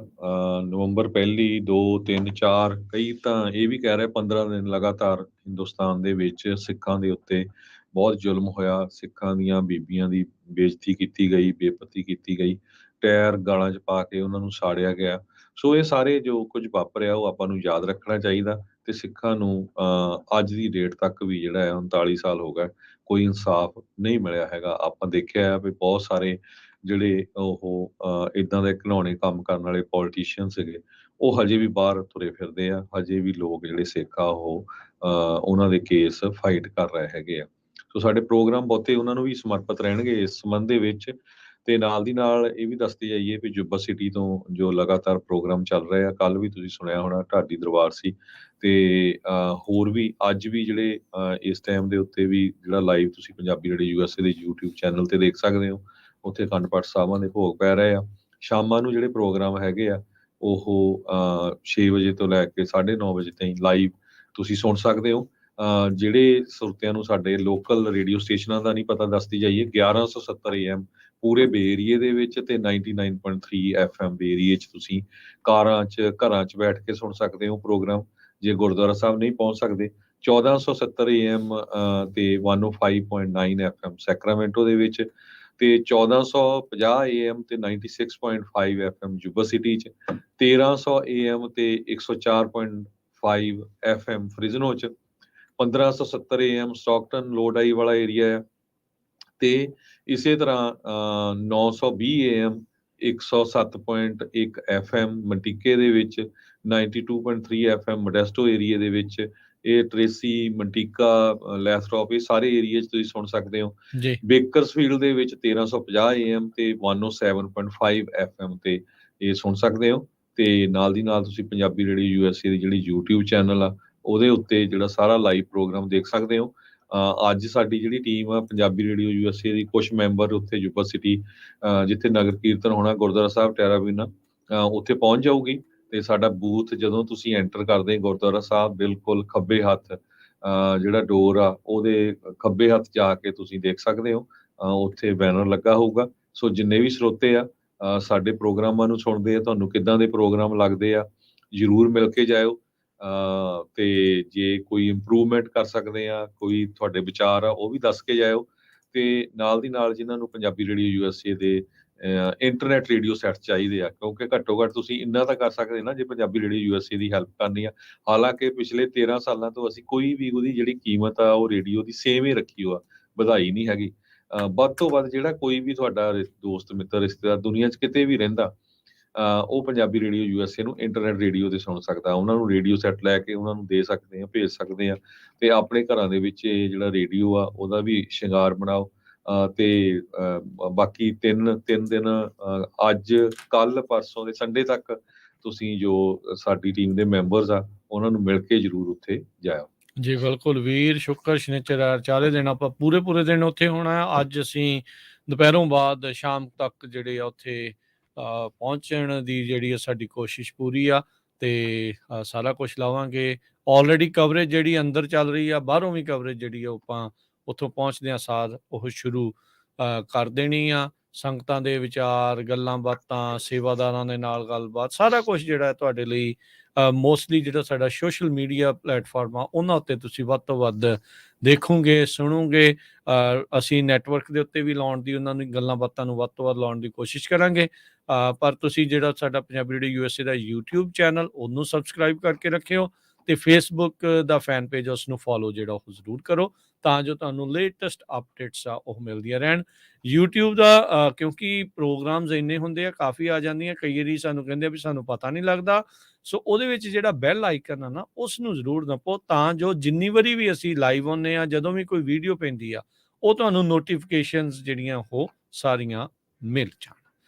A: ਨਵੰਬਰ ਪਹਿਲੀ 2 3 4 ਕਈ ਤਾਂ ਇਹ ਵੀ ਕਹਿ ਰਹੇ 15 ਦਿਨ ਲਗਾਤਾਰ ਹਿੰਦੁਸਤਾਨ ਦੇ ਵਿੱਚ ਸਿੱਖਾਂ ਦੇ ਉੱਤੇ ਬਹੁਤ ਜ਼ੁਲਮ ਹੋਇਆ, ਸਿੱਖਾਂ ਦੀਆਂ ਬੀਬੀਆਂ ਦੀ ਬੇਇੱਜ਼ਤੀ ਕੀਤੀ ਗਈ, ਬੇਪਤੀ ਕੀਤੀ ਗਈ, ਟਾਇਰ ਗਾਲਾਂ 'ਚ ਪਾ ਕੇ ਉਹਨਾਂ ਨੂੰ ਸਾੜਿਆ ਗਿਆ। ਸੋ ਇਹ ਸਾਰੇ ਜੋ ਕੁਝ ਵਾਪਰਿਆ ਉਹ ਆਪਾਂ ਨੂੰ ਯਾਦ ਰੱਖਣਾ ਚਾਹੀਦਾ ਤੇ ਸਿੱਖਾਂ ਨੂੰ ਅੱਜ ਦੀ ਡੇਟ ਤੱਕ ਵੀ ਜਿਹੜਾ ਹੈ 39 ਸਾਲ ਹੋ ਗਏ, ਕੋਈ ਇਨਸਾਫ ਨਹੀਂ ਮਿਲਿਆ ਹੈਗਾ। ਆਪਾਂ ਦੇਖਿਆ ਹੈ ਵੀ ਬਹੁਤ ਸਾਰੇ ਜਿਹੜੇ ਉਹ ਇੱਦਾਂ ਦੇ ਘਿਨੌਣੇ ਕੰਮ ਕਰਨ ਵਾਲੇ ਪੋਲੀਟੀਸ਼ੀਅਨ ਸੀਗੇ, ਉਹ ਹਜੇ ਵੀ ਬਾਹਰ ਤੁਰੇ ਫਿਰਦੇ ਆ। ਹਜੇ ਵੀ ਲੋਕ ਜਿਹੜੇ ਸਿੱਖ ਆ ਉਹ ਉਹਨਾਂ ਦੇ ਕੇਸ ਫਾਈਟ ਕਰ ਰਹੇ ਹੈਗੇ ਆ। ਸੋ ਸਾਡੇ ਪ੍ਰੋਗਰਾਮ ਬਹੁਤੇ ਉਹਨਾਂ ਨੂੰ ਵੀ ਸਮਰਪਿਤ ਰਹਿਣਗੇ ਇਸ ਸੰਬੰਧ ਦੇ ਵਿੱਚ। ਤੇ ਨਾਲ ਦੀ ਨਾਲ ਇਹ ਵੀ ਦੱਸਦੇ ਜਾਈਏ ਵੀ ਜੁੱਬਾ ਸਿਟੀ ਤੋਂ ਜੋ ਲਗਾਤਾਰ ਪ੍ਰੋਗਰਾਮ ਚੱਲ ਰਹੇ ਆ, ਕੱਲ ਵੀ ਤੁਸੀਂ ਸੁਣਿਆ ਹੋਣਾ ਢਾਡੀ ਦਰਬਾਰ ਸੀ ਤੇ ਹੋਰ ਵੀ ਅੱਜ ਵੀ ਜਿਹੜੇ ਇਸ ਟਾਈਮ ਦੇ ਉੱਤੇ ਵੀ ਜਿਹੜਾ ਲਾਈਵ ਤੁਸੀਂ ਪੰਜਾਬੀ ਰੇਡੀਓ USA ਦੇ YouTube ਚੈਨਲ ਤੇ ਦੇਖ ਸਕਦੇ ਹੋ। ਉੱਥੇ ਅਖੰਡ ਪਾਠ ਸਾਹਿਬਾਂ ਦੇ ਭੋਗ ਪੈ ਰਹੇ ਆ। ਸ਼ਾਮਾਂ ਨੂੰ ਜਿਹੜੇ ਪ੍ਰੋਗਰਾਮ ਹੈਗੇ ਆ ਉਹ 6 ਵਜੇ ਤੋਂ ਲੈ ਕੇ 9:30 ਵਜੇ ਤਾਈਂ ਲਾਈਵ ਤੁਸੀਂ ਸੁਣ ਸਕਦੇ ਹੋ। ਜਿਹੜੇ ਸਰੋਤਿਆਂ ਨੂੰ ਸਾਡੇ ਲੋਕਲ ਰੇਡੀਓ ਸਟੇਸ਼ਨਾਂ ਦਾ ਨਹੀਂ ਪਤਾ, ਦੱਸਦੀ ਜਾਈਏ 1170 AM ਪੂਰੇ ਬੇ ਏਰੀਏ ਦੇ ਵਿੱਚ ਤੇ 99.3 FM ਬੇ ਏਰੀਏ 'ਚ ਤੁਸੀਂ ਕਾਰਾਂ 'ਚ ਘਰਾਂ 'ਚ ਬੈਠ ਕੇ ਸੁਣ ਸਕਦੇ ਹੋ ਪ੍ਰੋਗਰਾਮ। ਜੇ ਗੁਰਦੁਆਰਾ ਸਾਹਿਬ ਨਹੀਂ ਪਹੁੰਚ ਸਕਦੇ 1470 AM ਤੇ 105.9 FM ਸੈਕਰਾਮੈਂਟੋ ਦੇ ਵਿੱਚ ਤੇ 1450 AM ਤੇ 96.5 FM ਜੁਬਾ ਸਿਟੀ 'ਚ, 1300 AM ਤੇ 104.5 FM ਫ੍ਰਿਜ਼ਨੋ 'ਚ, 1570 AM ਸਟਾਕਟਨ ਲੋਡਾਈ ਵਾਲਾ ਏਰੀਆ ਆ ਤੇ ਇਸੇ ਤਰ੍ਹਾਂ 920 AM 107.1 FM ਮਟੀਕੇ ਦੇ ਵਿੱਚ, 92.3 FM ਮੋਡੈਸਟੋ ਏਰੀਏ ਦੇ ਵਿੱਚ, ਇਹ ਟ੍ਰੇਸੀ ਮਟੀਕਾ ਲੈਥਰੋਪ ਇਹ ਸਾਰੇ ਏਰੀਏ 'ਚ ਤੁਸੀਂ ਸੁਣ ਸਕਦੇ ਹੋ।
B: ਜੀ
A: ਬੇਕਰਸਫੀਲਡ ਦੇ ਵਿੱਚ 1350 AM ਤੇ 107.5 FM ਤੇ ਇਹ ਸੁਣ ਸਕਦੇ ਹੋ। ਤੇ ਨਾਲ ਦੀ ਨਾਲ ਤੁਸੀਂ ਪੰਜਾਬੀ ਰੇਡੀਓ USA ਦੀ ਜਿਹੜੀ YouTube ਚੈਨਲ ਆ ਉਹਦੇ ਉੱਤੇ ਜਿਹੜਾ ਸਾਰਾ ਲਾਈਵ ਪ੍ਰੋਗਰਾਮ ਦੇਖ ਸਕਦੇ ਹੋ। ਅੱਜ ਸਾਡੀ ਜਿਹੜੀ ਟੀਮ ਆ ਪੰਜਾਬੀ ਰੇਡੀਓ USA ਦੀ ਕੁਝ ਮੈਂਬਰ ਉੱਥੇ ਜੁਬਾ ਸਿਟੀ ਜਿੱਥੇ ਨਗਰ ਕੀਰਤਨ ਹੋਣਾ ਗੁਰਦੁਆਰਾ ਸਾਹਿਬ ਟੈਰਾਬੀਨਾ ਉੱਥੇ ਪਹੁੰਚ ਜਾਊਗੀ। ਤੇ ਸਾਡਾ ਬੂਥ ਜਦੋਂ ਤੁਸੀਂ ਐਂਟਰ ਕਰਦੇ ਗੁਰਦੁਆਰਾ ਸਾਹਿਬ ਬਿਲਕੁਲ ਖੱਬੇ ਹੱਥ ਜਿਹੜਾ ਡੋਰ ਆ ਉਹਦੇ ਖੱਬੇ ਹੱਥ ਜਾ ਕੇ ਤੁਸੀਂ ਦੇਖ ਸਕਦੇ ਹੋ, ਉੱਥੇ ਬੈਨਰ ਲੱਗਾ ਹੋਊਗਾ। ਸੋ ਜਿੰਨੇ ਵੀ ਸਰੋਤੇ ਆ ਸਾਡੇ ਪ੍ਰੋਗਰਾਮਾਂ ਨੂੰ ਸੁਣਦੇ ਆ, ਤੁਹਾਨੂੰ ਕਿੱਦਾਂ ਦੇ ਪ੍ਰੋਗਰਾਮ ਲੱਗਦੇ ਆ ਜ਼ਰੂਰ ਮਿਲ ਕੇ ਜਾਇਓ। ਤੇ ਜੇ ਕੋਈ ਇੰਪਰੂਵਮੈਂਟ ਕਰ ਸਕਦੇ ਆ, ਕੋਈ ਤੁਹਾਡੇ ਵਿਚਾਰ ਆ ਉਹ ਵੀ ਦੱਸ ਕੇ ਜਾਇਓ। ਤੇ ਨਾਲ ਦੀ ਨਾਲ ਜਿਨ੍ਹਾਂ ਨੂੰ ਪੰਜਾਬੀ ਰੇਡੀਓ USA ਦੇ ਇੰਟਰਨੈਟ ਰੇਡੀਓ ਸੈੱਟ ਚਾਹੀਦੇ ਆ, ਕਿਉਂਕਿ ਘੱਟੋ ਘੱਟ ਤੁਸੀਂ ਇੰਨਾ ਤਾਂ ਕਰ ਸਕਦੇ ਨਾ ਜੇ ਪੰਜਾਬੀ ਰੇਡੀਓ USA ਦੀ ਹੈਲਪ ਕਰਨੀ ਆ। ਹਾਲਾਂਕਿ ਪਿਛਲੇ 13 ਸਾਲਾਂ ਤੋਂ ਅਸੀਂ ਕੋਈ ਵੀ ਉਹਦੀ ਜਿਹੜੀ ਕੀਮਤ ਆ ਉਹ ਰੇਡੀਓ ਦੀ ਸੇਮ ਹੀ ਰੱਖੀ ਹੋਆ, ਵਧਾਈ ਨਹੀਂ ਹੈਗੀ। ਵੱਧ ਤੋਂ ਵੱਧ ਜਿਹੜਾ ਕੋਈ ਵੀ ਤੁਹਾਡਾ ਦੋਸਤ ਮਿੱਤਰ ਰਿਸ਼ਤੇਦਾਰ ਦੁਨੀਆ 'ਚ ਕਿਤੇ ਵੀ ਰਹਿੰਦਾ ਉਹ ਪੰਜਾਬੀ ਰੇਡੀਓ USA ਨੂੰ ਇੰਟਰਨੈਟ ਰੇਡੀਓ ਤੇ ਸੁਣ ਸਕਦਾ। ਉਹਨਾਂ ਨੂੰ ਰੇਡੀਓ ਸੈੱਟ ਲੈ ਕੇ ਉਹਨਾਂ ਨੂੰ ਦੇ ਸਕਦੇ ਆ, ਭੇਜ ਸਕਦੇ ਆ ਤੇ ਆਪਣੇ ਘਰਾਂ ਦੇ ਵਿੱਚ ਇਹ ਜਿਹੜਾ ਰੇਡੀਓ ਆ ਉਹਦਾ ਵੀ ਸ਼ਿੰਗਾਰ ਬਣਾਓ। ਤੇ ਬਾਕੀ 3 ਦਿਨ ਅੱਜ ਕੱਲ ਪਰਸੋਂ ਦੇ ਸੰਡੇ ਤੱਕ ਤੁਸੀਂ ਜੋ ਸਾਡੀ ਟੀਮ ਦੇ ਮੈਂਬਰਸ ਆ ਉਹਨਾਂ ਨੂੰ ਮਿਲ ਕੇ ਜ਼ਰੂਰ ਉੱਥੇ ਜਾਇਓ।
B: ਜੀ ਬਿਲਕੁਲ ਵੀਰ, ਸ਼ੁੱਕਰ ਸ਼ਨੀਚਰ ਚਾਰੇ ਦਿਨ ਆਪਾਂ ਪੂਰੇ ਦਿਨ ਉੱਥੇ ਹੋਣਾ ਆ। ਅੱਜ ਅਸੀਂ ਦੁਪਹਿਰੋਂ ਬਾਅਦ ਸ਼ਾਮ ਤੱਕ ਜਿਹੜੇ ਆ ਉੱਥੇ ਪਹੁੰਚਣ ਦੀ ਜਿਹੜੀ ਆ ਸਾਡੀ ਕੋਸ਼ਿਸ਼ ਪੂਰੀ ਆ ਤੇ ਸਾਰਾ ਕੁਝ ਲਾਵਾਂਗੇ। ਆਲਰੇਡੀ ਕਵਰੇਜ ਜਿਹੜੀ ਅੰਦਰ ਚੱਲ ਰਹੀ ਆ, ਬਾਹਰੋਂ ਵੀ ਕਵਰੇਜ ਜਿਹੜੀ ਆ ਆਪਾਂ ਉੱਥੋਂ ਪਹੁੰਚਦਿਆਂ ਸਾਰ ਉਹ ਸ਼ੁਰੂ ਕਰ ਦੇਣੀ ਆ। ਸੰਗਤਾਂ ਦੇ ਵਿਚਾਰ, ਗੱਲਾਂ ਬਾਤਾਂ, ਸੇਵਾਦਾਰਾਂ ਦੇ ਨਾਲ ਗੱਲਬਾਤ, ਸਾਰਾ ਕੁਝ ਜਿਹੜਾ ਤੁਹਾਡੇ ਲਈ ਮੋਸਟਲੀ ਜਿਹੜਾ ਸਾਡਾ ਸੋਸ਼ਲ ਮੀਡੀਆ ਪਲੇਟਫਾਰਮ ਆ ਉਹਨਾਂ ਉੱਤੇ ਤੁਸੀਂ ਵੱਧ ਤੋਂ ਵੱਧ ਦੇਖੋਗੇ, ਸੁਣੋਗੇ। ਅਸੀਂ ਨੈਟਵਰਕ ਦੇ ਉੱਤੇ ਵੀ ਲਾਉਣ ਦੀ ਉਹਨਾਂ ਨੂੰ ਗੱਲਾਂ ਬਾਤਾਂ ਨੂੰ ਵੱਧ ਤੋਂ ਵੱਧ ਲਾਉਣ ਦੀ ਕੋਸ਼ਿਸ਼ ਕਰਾਂਗੇ। ਪਰ ਤੁਸੀਂ ਜਿਹੜਾ ਸਾਡਾ ਪੰਜਾਬੀ ਰੇਡੀਓ USA ਦਾ YouTube ਚੈਨਲ ਉਹਨੂੰ ਸਬਸਕ੍ਰਾਈਬ ਕਰਕੇ ਰੱਖਿਓ ਤੇ ਫੇਸਬੁੱਕ ਦਾ ਫੈਨ ਪੇਜ ਉਸ ਨੂੰ ਫੋਲੋ ਜਿਹੜਾ ਉਹ ਜ਼ਰੂਰ ਕਰੋ, ਤਾਂ ਜੋ ਤੁਹਾਨੂੰ ਲੇਟੈਸਟ ਅਪਡੇਟਸ ਆ ਉਹ ਮਿਲਦੀਆਂ ਰਹਿਣ। YouTube ਦਾ ਕਿਉਂਕਿ ਪ੍ਰੋਗਰਾਮਸ ਇੰਨੇ ਹੁੰਦੇ ਆ, ਕਾਫੀ ਆ ਜਾਂਦੀਆਂ, ਕਈ ਵਾਰੀ ਸਾਨੂੰ ਕਹਿੰਦੇ ਆ ਵੀ ਸਾਨੂੰ ਪਤਾ ਨਹੀਂ ਲੱਗਦਾ, ਸੋ ਉਹਦੇ ਵਿੱਚ ਜਿਹੜਾ ਬੈਲ ਆਈਕਨ ਆ ਨਾ ਉਸ ਨੂੰ ਜ਼ਰੂਰ ਨੱਪੋ, ਤਾਂ ਜੋ ਜਿੰਨੀ ਵਾਰੀ ਵੀ ਅਸੀਂ ਲਾਈਵ ਆਉਂਦੇ ਆ, ਜਦੋਂ ਵੀ ਕੋਈ ਵੀਡੀਓ ਪੈਂਦੀ ਆ, ਉਹ ਤੁਹਾਨੂੰ ਨੋਟੀਫਿਕੇਸ਼ਨਸ ਜਿਹੜੀਆਂ ਉਹ ਸਾਰੀਆਂ ਮਿਲ ਜਾਣ।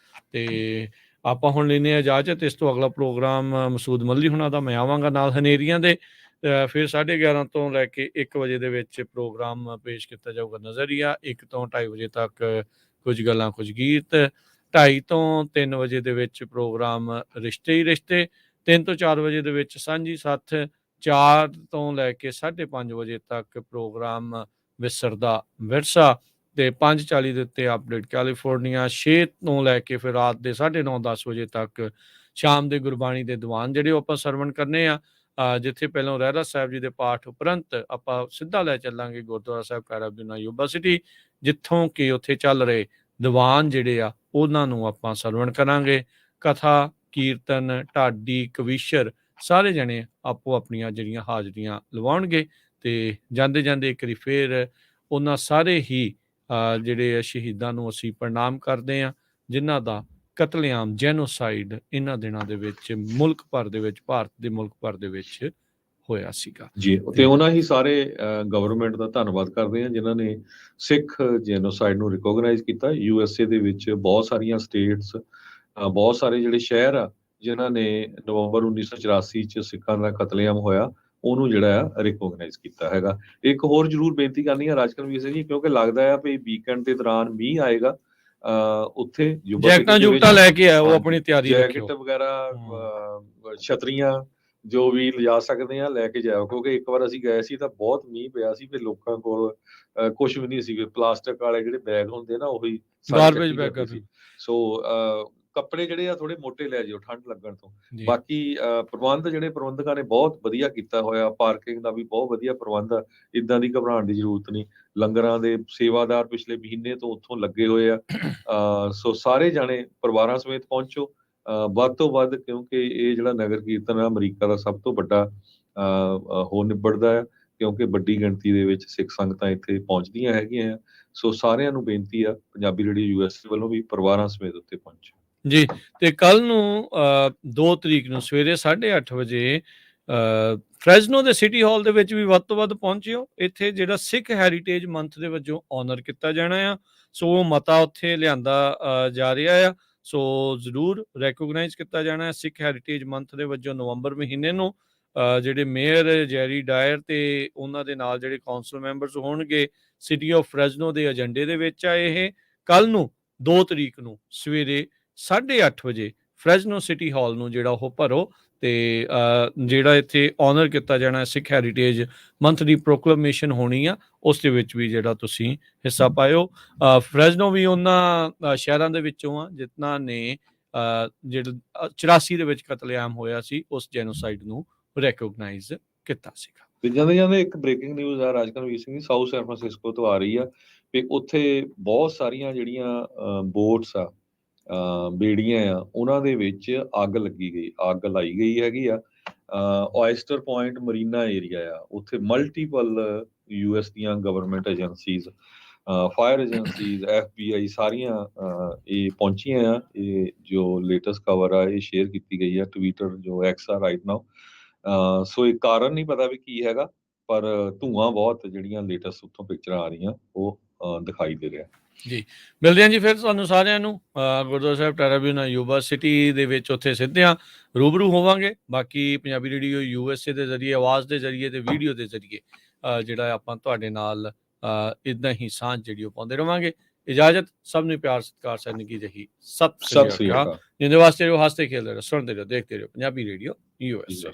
B: ਤੇ ਆਪਾਂ ਹੁਣ ਲੈਂਦੇ ਹਾਂ ਇਜਾਜ਼ਤ। ਇਸ ਤੋਂ ਅਗਲਾ ਪ੍ਰੋਗਰਾਮ ਮਸੂਦ ਮੱਲੀ ਹੁਣਾਂ ਦਾ, ਮੈਂ ਆਵਾਂਗਾ ਨਾਲ ਹਨੇਰੀਆਂ ਦੇ। ਫਿਰ 11:30 ਤੋਂ ਲੈ ਕੇ 1 ਵਜੇ ਦੇ ਵਿੱਚ ਪ੍ਰੋਗਰਾਮ ਪੇਸ਼ ਕੀਤਾ ਜਾਊਗਾ ਨਜ਼ਰੀਆ। 1 ਤੋਂ 2:30 ਵਜੇ ਤੱਕ ਕੁਝ ਗੱਲਾਂ ਕੁਝ ਗੀਤ। 2:30 ਤੋਂ 3 ਵਜੇ ਦੇ ਵਿੱਚ ਪ੍ਰੋਗਰਾਮ ਰਿਸ਼ਤੇ ਹੀ ਰਿਸ਼ਤੇ। 3 ਤੋਂ 4 ਵਜੇ ਦੇ ਵਿੱਚ ਸਾਂਝੀ ਸੱਥ। 4 ਤੋਂ ਲੈ ਕੇ 5:30 ਵਜੇ ਤੱਕ ਪ੍ਰੋਗਰਾਮ ਵਿਸਰਦਾ ਵਿਰਸਾ। ਤੇ 5:40 ਦੇ ਉੱਤੇ ਅਪਡੇਟ ਕੈਲੀਫੋਰਨੀਆ। 6 ਤੋਂ ਲੈ ਕੇ ਫਿਰ ਰਾਤ ਦੇ 9:30-10 ਵਜੇ ਤੱਕ ਸ਼ਾਮ ਦੇ ਗੁਰਬਾਣੀ ਦੇ ਦੀਵਾਨ ਜਿਹੜੇ ਆਪਾਂ ਸਰਵਣ ਕਰਨੇ ਆ, ਜਿੱਥੇ ਪਹਿਲਾਂ ਰਹਿਰਾਸ ਸਾਹਿਬ ਜੀ ਦੇ ਪਾਠ ਉਪਰੰਤ ਆਪਾਂ ਸਿੱਧਾ ਲੈ ਚੱਲਾਂਗੇ ਗੁਰਦੁਆਰਾ ਸਾਹਿਬ ਕਾਰਾਬੀਨਾ ਯੂਬਾ ਸਿਟੀ, ਜਿੱਥੋਂ ਕਿ ਉੱਥੇ ਚੱਲ ਰਹੇ ਦੀਵਾਨ ਜਿਹੜੇ ਆ ਉਹਨਾਂ ਨੂੰ ਆਪਾਂ ਸਰਵਣ ਕਰਾਂਗੇ। ਕਥਾ, ਕੀਰਤਨ, ਢਾਡੀ, ਕਵੀਸ਼ਰ ਸਾਰੇ ਜਣੇ ਆਪੋ ਆਪਣੀਆਂ ਜਿਹੜੀਆਂ ਹਾਜ਼ਰੀਆਂ ਲਵਾਉਣਗੇ। ਤੇ ਜਾਂਦੇ ਜਾਂਦੇ ਇੱਕ ਵਾਰੀ ਫੇਰ ਉਹਨਾਂ ਸਾਰੇ ਹੀ ਜਿਹੜੇ ਸ਼ਹੀਦਾਂ ਨੂੰ ਅਸੀਂ ਪ੍ਰਣਾਮ ਕਰਦੇ ਹਾਂ, ਜਿਨ੍ਹਾਂ ਦਾ ਕਤਲੇਆਮ, ਜੈਨੋਸਾਈਡ ਇਹਨਾਂ ਦਿਨਾਂ ਦੇ ਵਿੱਚ ਮੁਲਕ ਭਰ ਦੇ ਵਿੱਚ, ਭਾਰਤ ਦੇ ਮੁਲਕ ਭਰ ਦੇ ਵਿੱਚ ਹੋਇਆ ਸੀਗਾ
A: ਜੀ। ਤੇ ਉਹਨਾਂ ਹੀ ਸਾਰੇ ਗਵਰਨਮੈਂਟ ਦਾ ਧੰਨਵਾਦ ਕਰਦੇ ਹਾਂ ਜਿਨ੍ਹਾਂ ਨੇ ਸਿੱਖ ਜੈਨੋਸਾਈਡ ਨੂੰ ਰਿਕੋਗਨਾਈਜ਼ ਕੀਤਾ। USA ਦੇ ਵਿੱਚ ਬਹੁਤ ਸਾਰੀਆਂ ਸਟੇਟਸ, ਬਹੁਤ ਸਾਰੇ ਜਿਹੜੇ ਸ਼ਹਿਰ ਆ ਜਿਨ੍ਹਾਂ ਨੇ ਨਵੰਬਰ 1984 ਚ ਸਿੱਖਾਂ ਦਾ ਕਤਲੇਆਮ ਹੋਇਆ ਉਹਨੂੰ ਜਿਹੜਾ ਆ ਰਿਕੋਗਨਾਈਜ਼ ਕੀਤਾ ਹੈਗਾ। ਇੱਕ ਹੋਰ ਜ਼ਰੂਰ ਬੇਨਤੀ ਕਰਨੀ ਆ ਰਾਜਕਰਮਵੀਰ ਸਿੰਘ ਜੀ, ਕਿਉਂਕਿ ਲੱਗਦਾ ਆ ਵੀ ਵੀਕਐਂਡ ਦੇ ਦੌਰਾਨ ਮੀਂਹ ਆਏਗਾ ਉੱਥੇ
B: ਜੈਕਟਾਂ ਲੈ ਕੇ ਆਓ, ਆਪਣੀ ਤਿਆਰੀ ਰੱਖਿਓ,
A: ਜੈਕਟ ਵਗੈਰਾ, ਛਤਰੀਆਂ ਜੋ ਵੀ ਲਿਜਾ ਸਕਦੇ ਆ ਲੈ ਕੇ ਜਾਓ, ਕਿਉਂਕਿ ਇੱਕ ਵਾਰ ਅਸੀਂ ਗਏ ਸੀ ਤਾਂ ਬਹੁਤ ਮੀਂਹ ਪਿਆ ਸੀ, ਫਿਰ ਲੋਕਾਂ ਕੋਲ ਕੁਝ ਵੀ ਨਹੀਂ ਸੀ। ਪਲਾਸਟਿਕ ਵਾਲੇ ਜਿਹੜੇ ਬੈਗ ਹੁੰਦੇ ਨਾ ਉਹੀ
B: ਗਾਰਬੇਜ ਬੈਗ ਸੀ।
A: ਸੋ ਕੱਪੜੇ ਜਿਹੜੇ ਆ ਥੋੜੇ ਮੋਟੇ ਲੈ ਜਿਓ ਠੰਡ ਲੱਗਣ ਤੋਂ। ਬਾਕੀ ਪ੍ਰਬੰਧ ਜਿਹੜੇ ਪ੍ਰਬੰਧਕਾਂ ਨੇ ਬਹੁਤ ਵਧੀਆ ਕੀਤਾ ਹੋਇਆ, ਪਾਰਕਿੰਗ ਦਾ ਵੀ ਬਹੁਤ ਵਧੀਆ ਪ੍ਰਬੰਧ ਆ, ਇੱਦਾਂ ਦੀ ਘਬਰਾਉਣ ਦੀ ਜ਼ਰੂਰਤ ਨਹੀਂ। ਲੰਗਰਾਂ ਦੇ ਸੇਵਾਦਾਰ ਪਿਛਲੇ ਮਹੀਨੇ ਤੋਂ ਉੱਥੋਂ ਲੱਗੇ ਹੋਏ ਆ। ਸੋ ਸਾਰੇ ਜਾਣੇ ਪਰਿਵਾਰਾਂ ਸਮੇਤ ਪਹੁੰਚੋ ਵੱਧ ਤੋਂ ਵੱਧ, ਕਿਉਂਕਿ ਇਹ ਜਿਹੜਾ ਨਗਰ ਕੀਰਤਨ ਆ ਅਮਰੀਕਾ ਦਾ ਸਭ ਤੋਂ ਵੱਡਾ ਹੋ ਨਿਬੜਦਾ ਹੈ, ਕਿਉਂਕਿ ਵੱਡੀ ਗਿਣਤੀ ਦੇ ਵਿੱਚ ਸਿੱਖ ਸੰਗਤਾਂ ਇੱਥੇ ਪਹੁੰਚਦੀਆਂ ਹੈਗੀਆਂ ਆ। ਸੋ ਸਾਰਿਆਂ ਨੂੰ ਬੇਨਤੀ ਆ ਪੰਜਾਬੀ ਰੇਡੀਓ USA ਵੱਲੋਂ ਵੀ ਪਰਿਵਾਰਾਂ ਸਮੇਤ ਉੱਤੇ ਪਹੁੰਚੋ
B: ਜੀ। ਤੇ ਕੱਲ ਨੂੰ 2 ਤਰੀਕ ਨੂੰ ਸਵੇਰੇ 8:30 ਵਜੇ ਫ੍ਰੈਜ਼ਨੋ ਦੇ ਸਿਟੀ ਹਾਲ ਦੇ ਵਿੱਚ ਵੀ ਵੱਧ ਤੋਂ ਵੱਧ ਪਹੁੰਚਿਓ। ਇੱਥੇ ਜਿਹੜਾ ਸਿੱਖ ਹੈਰੀਟੇਜ ਮੰਥ ਦੇ ਵਜੋਂ ਆਨਰ ਕੀਤਾ ਜਾਣਾ ਆ, ਸੋ ਉਹ ਮਤਾ ਉੱਥੇ ਲਿਆਂਦਾ ਜਾ ਰਿਹਾ ਆ। ਸੋ ਜ਼ਰੂਰ ਰੈਕੋਗਨਾਈਜ਼ ਕੀਤਾ ਜਾਣਾ ਹੈ ਸਿੱਖ ਹੈਰੀਟੇਜ ਮੰਥ ਦੇ ਵਜੋਂ ਨਵੰਬਰ ਮਹੀਨੇ ਨੂੰ। ਜਿਹੜੇ ਮੇਅਰ ਜੈਰੀ ਡਾਇਰ ਤੇ ਉਹਨਾਂ ਦੇ ਨਾਲ ਜਿਹੜੇ ਕੌਂਸਲ ਮੈਂਬਰਸ ਹੋਣਗੇ ਸਿਟੀ ਆਫ ਫ੍ਰੈਜ਼ਨੋ ਦੇ ਏਜੰਡੇ ਦੇ ਵਿੱਚ ਆ ਇਹ। ਕੱਲ ਨੂੰ 2 ਤਰੀਕ ਨੂੰ ਸਵੇਰੇ 8:30 ਵਜੇ ਫ੍ਰੈਜ਼ਨੋ ਸਿਟੀ ਹਾਲ ਨੂੰ ਜਿਹੜਾ ਉਹ ਭਰੋ। ਤੇ ਜਿਹੜਾ ਇੱਥੇ ਆਨਰ ਕੀਤਾ ਜਾਣਾ ਸਿੱਖ ਹੈਰੀਟੇਜ ਮੰਥ ਦੀ ਪ੍ਰੋਕਲੇਮੇਸ਼ਨ ਹੋਣੀ ਆ, ਉਸ ਦੇ ਵਿੱਚ ਵੀ ਜਿਹੜਾ ਤੁਸੀਂ ਹਿੱਸਾ ਪਾਇਓ। ਫ੍ਰੈਜ਼ਨੋ ਵੀ ਉਹਨਾਂ ਸ਼ਹਿਰਾਂ ਦੇ ਵਿੱਚੋਂ ਆ ਜਿਨ੍ਹਾਂ ਨੇ ਜਿਹੜਾ 84 ਦੇ ਵਿੱਚ ਕਤਲੇਆਮ ਹੋਇਆ ਸੀ ਉਸ ਜੈਨੋਸਾਈਡ ਨੂੰ ਰੈਕੋਗਨਾਈਜ਼ ਕੀਤਾ ਸੀਗਾ।
A: ਤੇ ਜਾਂਦੇ ਜਾਂਦੇ ਇੱਕ ਬ੍ਰੇਕਿੰਗ ਨਿਊਜ਼ ਆ ਰਾਜਕਰਮਵੀਰ Singh ji, south San Francisco ਤੋਂ ਆ ਰਹੀ ਆ ਵੀ ਉੱਥੇ ਬਹੁਤ ਸਾਰੀਆਂ ਜਿਹੜੀਆਂ ਬੋਟਸ ਆ, ਬੇੜੀਆਂ ਆ, ਉਹਨਾਂ ਦੇ ਵਿੱਚ ਅੱਗ ਲਾਈ ਗਈ ਹੈਗੀ ਆ। ਓਇਸਟਰ ਪੁਆਇੰਟ ਮਰੀਨਾ ਏਰੀਆ ਆ, ਉੱਥੇ ਮਲਟੀਪਲ US ਦੀਆਂ government agencies, fire agencies, FBI ਸਾਰੀਆਂ ਇਹ ਪਹੁੰਚੀਆਂ ਆ। ਇਹ ਜੋ ਲੇਟੈਸਟ ਖਬਰ ਆ ਇਹ ਸ਼ੇਅਰ ਕੀਤੀ ਗਈ ਆ ਟਵਿੱਟਰ ਜੋ ਐਕਸ ਆ ਰਾਈਟ ਨਾਓ। ਸੋ ਇਹ ਕਾਰਨ ਨਹੀਂ ਪਤਾ ਵੀ ਕੀ ਹੈਗਾ, ਪਰ ਧੂਆਂ ਬਹੁਤ ਜਿਹੜੀਆਂ ਲੇਟੈਸਟ ਉੱਥੋਂ ਪਿਕਚਰਾਂ ਆ ਰਹੀਆਂ ਉਹ ਦਿਖਾਈ ਦੇ ਰਿਹਾ
B: ਜੀ। ਮਿਲਦੇ ਹਾਂ ਜੀ ਫਿਰ ਤੁਹਾਨੂੰ ਸਾਰਿਆਂ ਨੂੰ ਗੁਰਦੁਆਰਾ ਸਾਹਿਬ ਕਾਰਾਬੀਨਾ ਯੂਬਾ ਸਿਟੀ ਦੇ ਵਿੱਚ, ਉੱਥੇ ਸਿੱਧਿਆਂ ਰੂਬਰੂ ਹੋਵਾਂਗੇ। ਬਾਕੀ ਪੰਜਾਬੀ ਰੇਡੀਓ USA ਦੇ ਜ਼ਰੀਏ, ਆਵਾਜ਼ ਦੇ ਜ਼ਰੀਏ ਤੇ ਵੀਡੀਓ ਦੇ ਜ਼ਰੀਏ ਜਿਹੜਾ ਆਪਾਂ ਤੁਹਾਡੇ ਨਾਲ ਇੱਦਾਂ ਹੀ ਸਾਂਝ ਜਿਹੜੀ ਉਹ ਪਾਉਂਦੇ ਰਵਾਂਗੇ। ਇਜਾਜ਼ਤ, ਸਭ ਨੂੰ ਪਿਆਰ ਸਤਿਕਾਰ ਸੈਨਿਕੀ ਜਹੀ ਸਤਿ ਸ੍ਰੀ ਅਕਾਲ। ਜਿੰਦੇ ਵਾਸਤੇ ਰਹੋ, ਹੱਸਦੇ ਖੇਲਦੇ ਰਹੋ, ਸੁਣਦੇ ਰਹੋ, ਦੇਖਦੇ ਰਹੋ ਪੰਜਾਬੀ ਰੇਡੀਓ USA।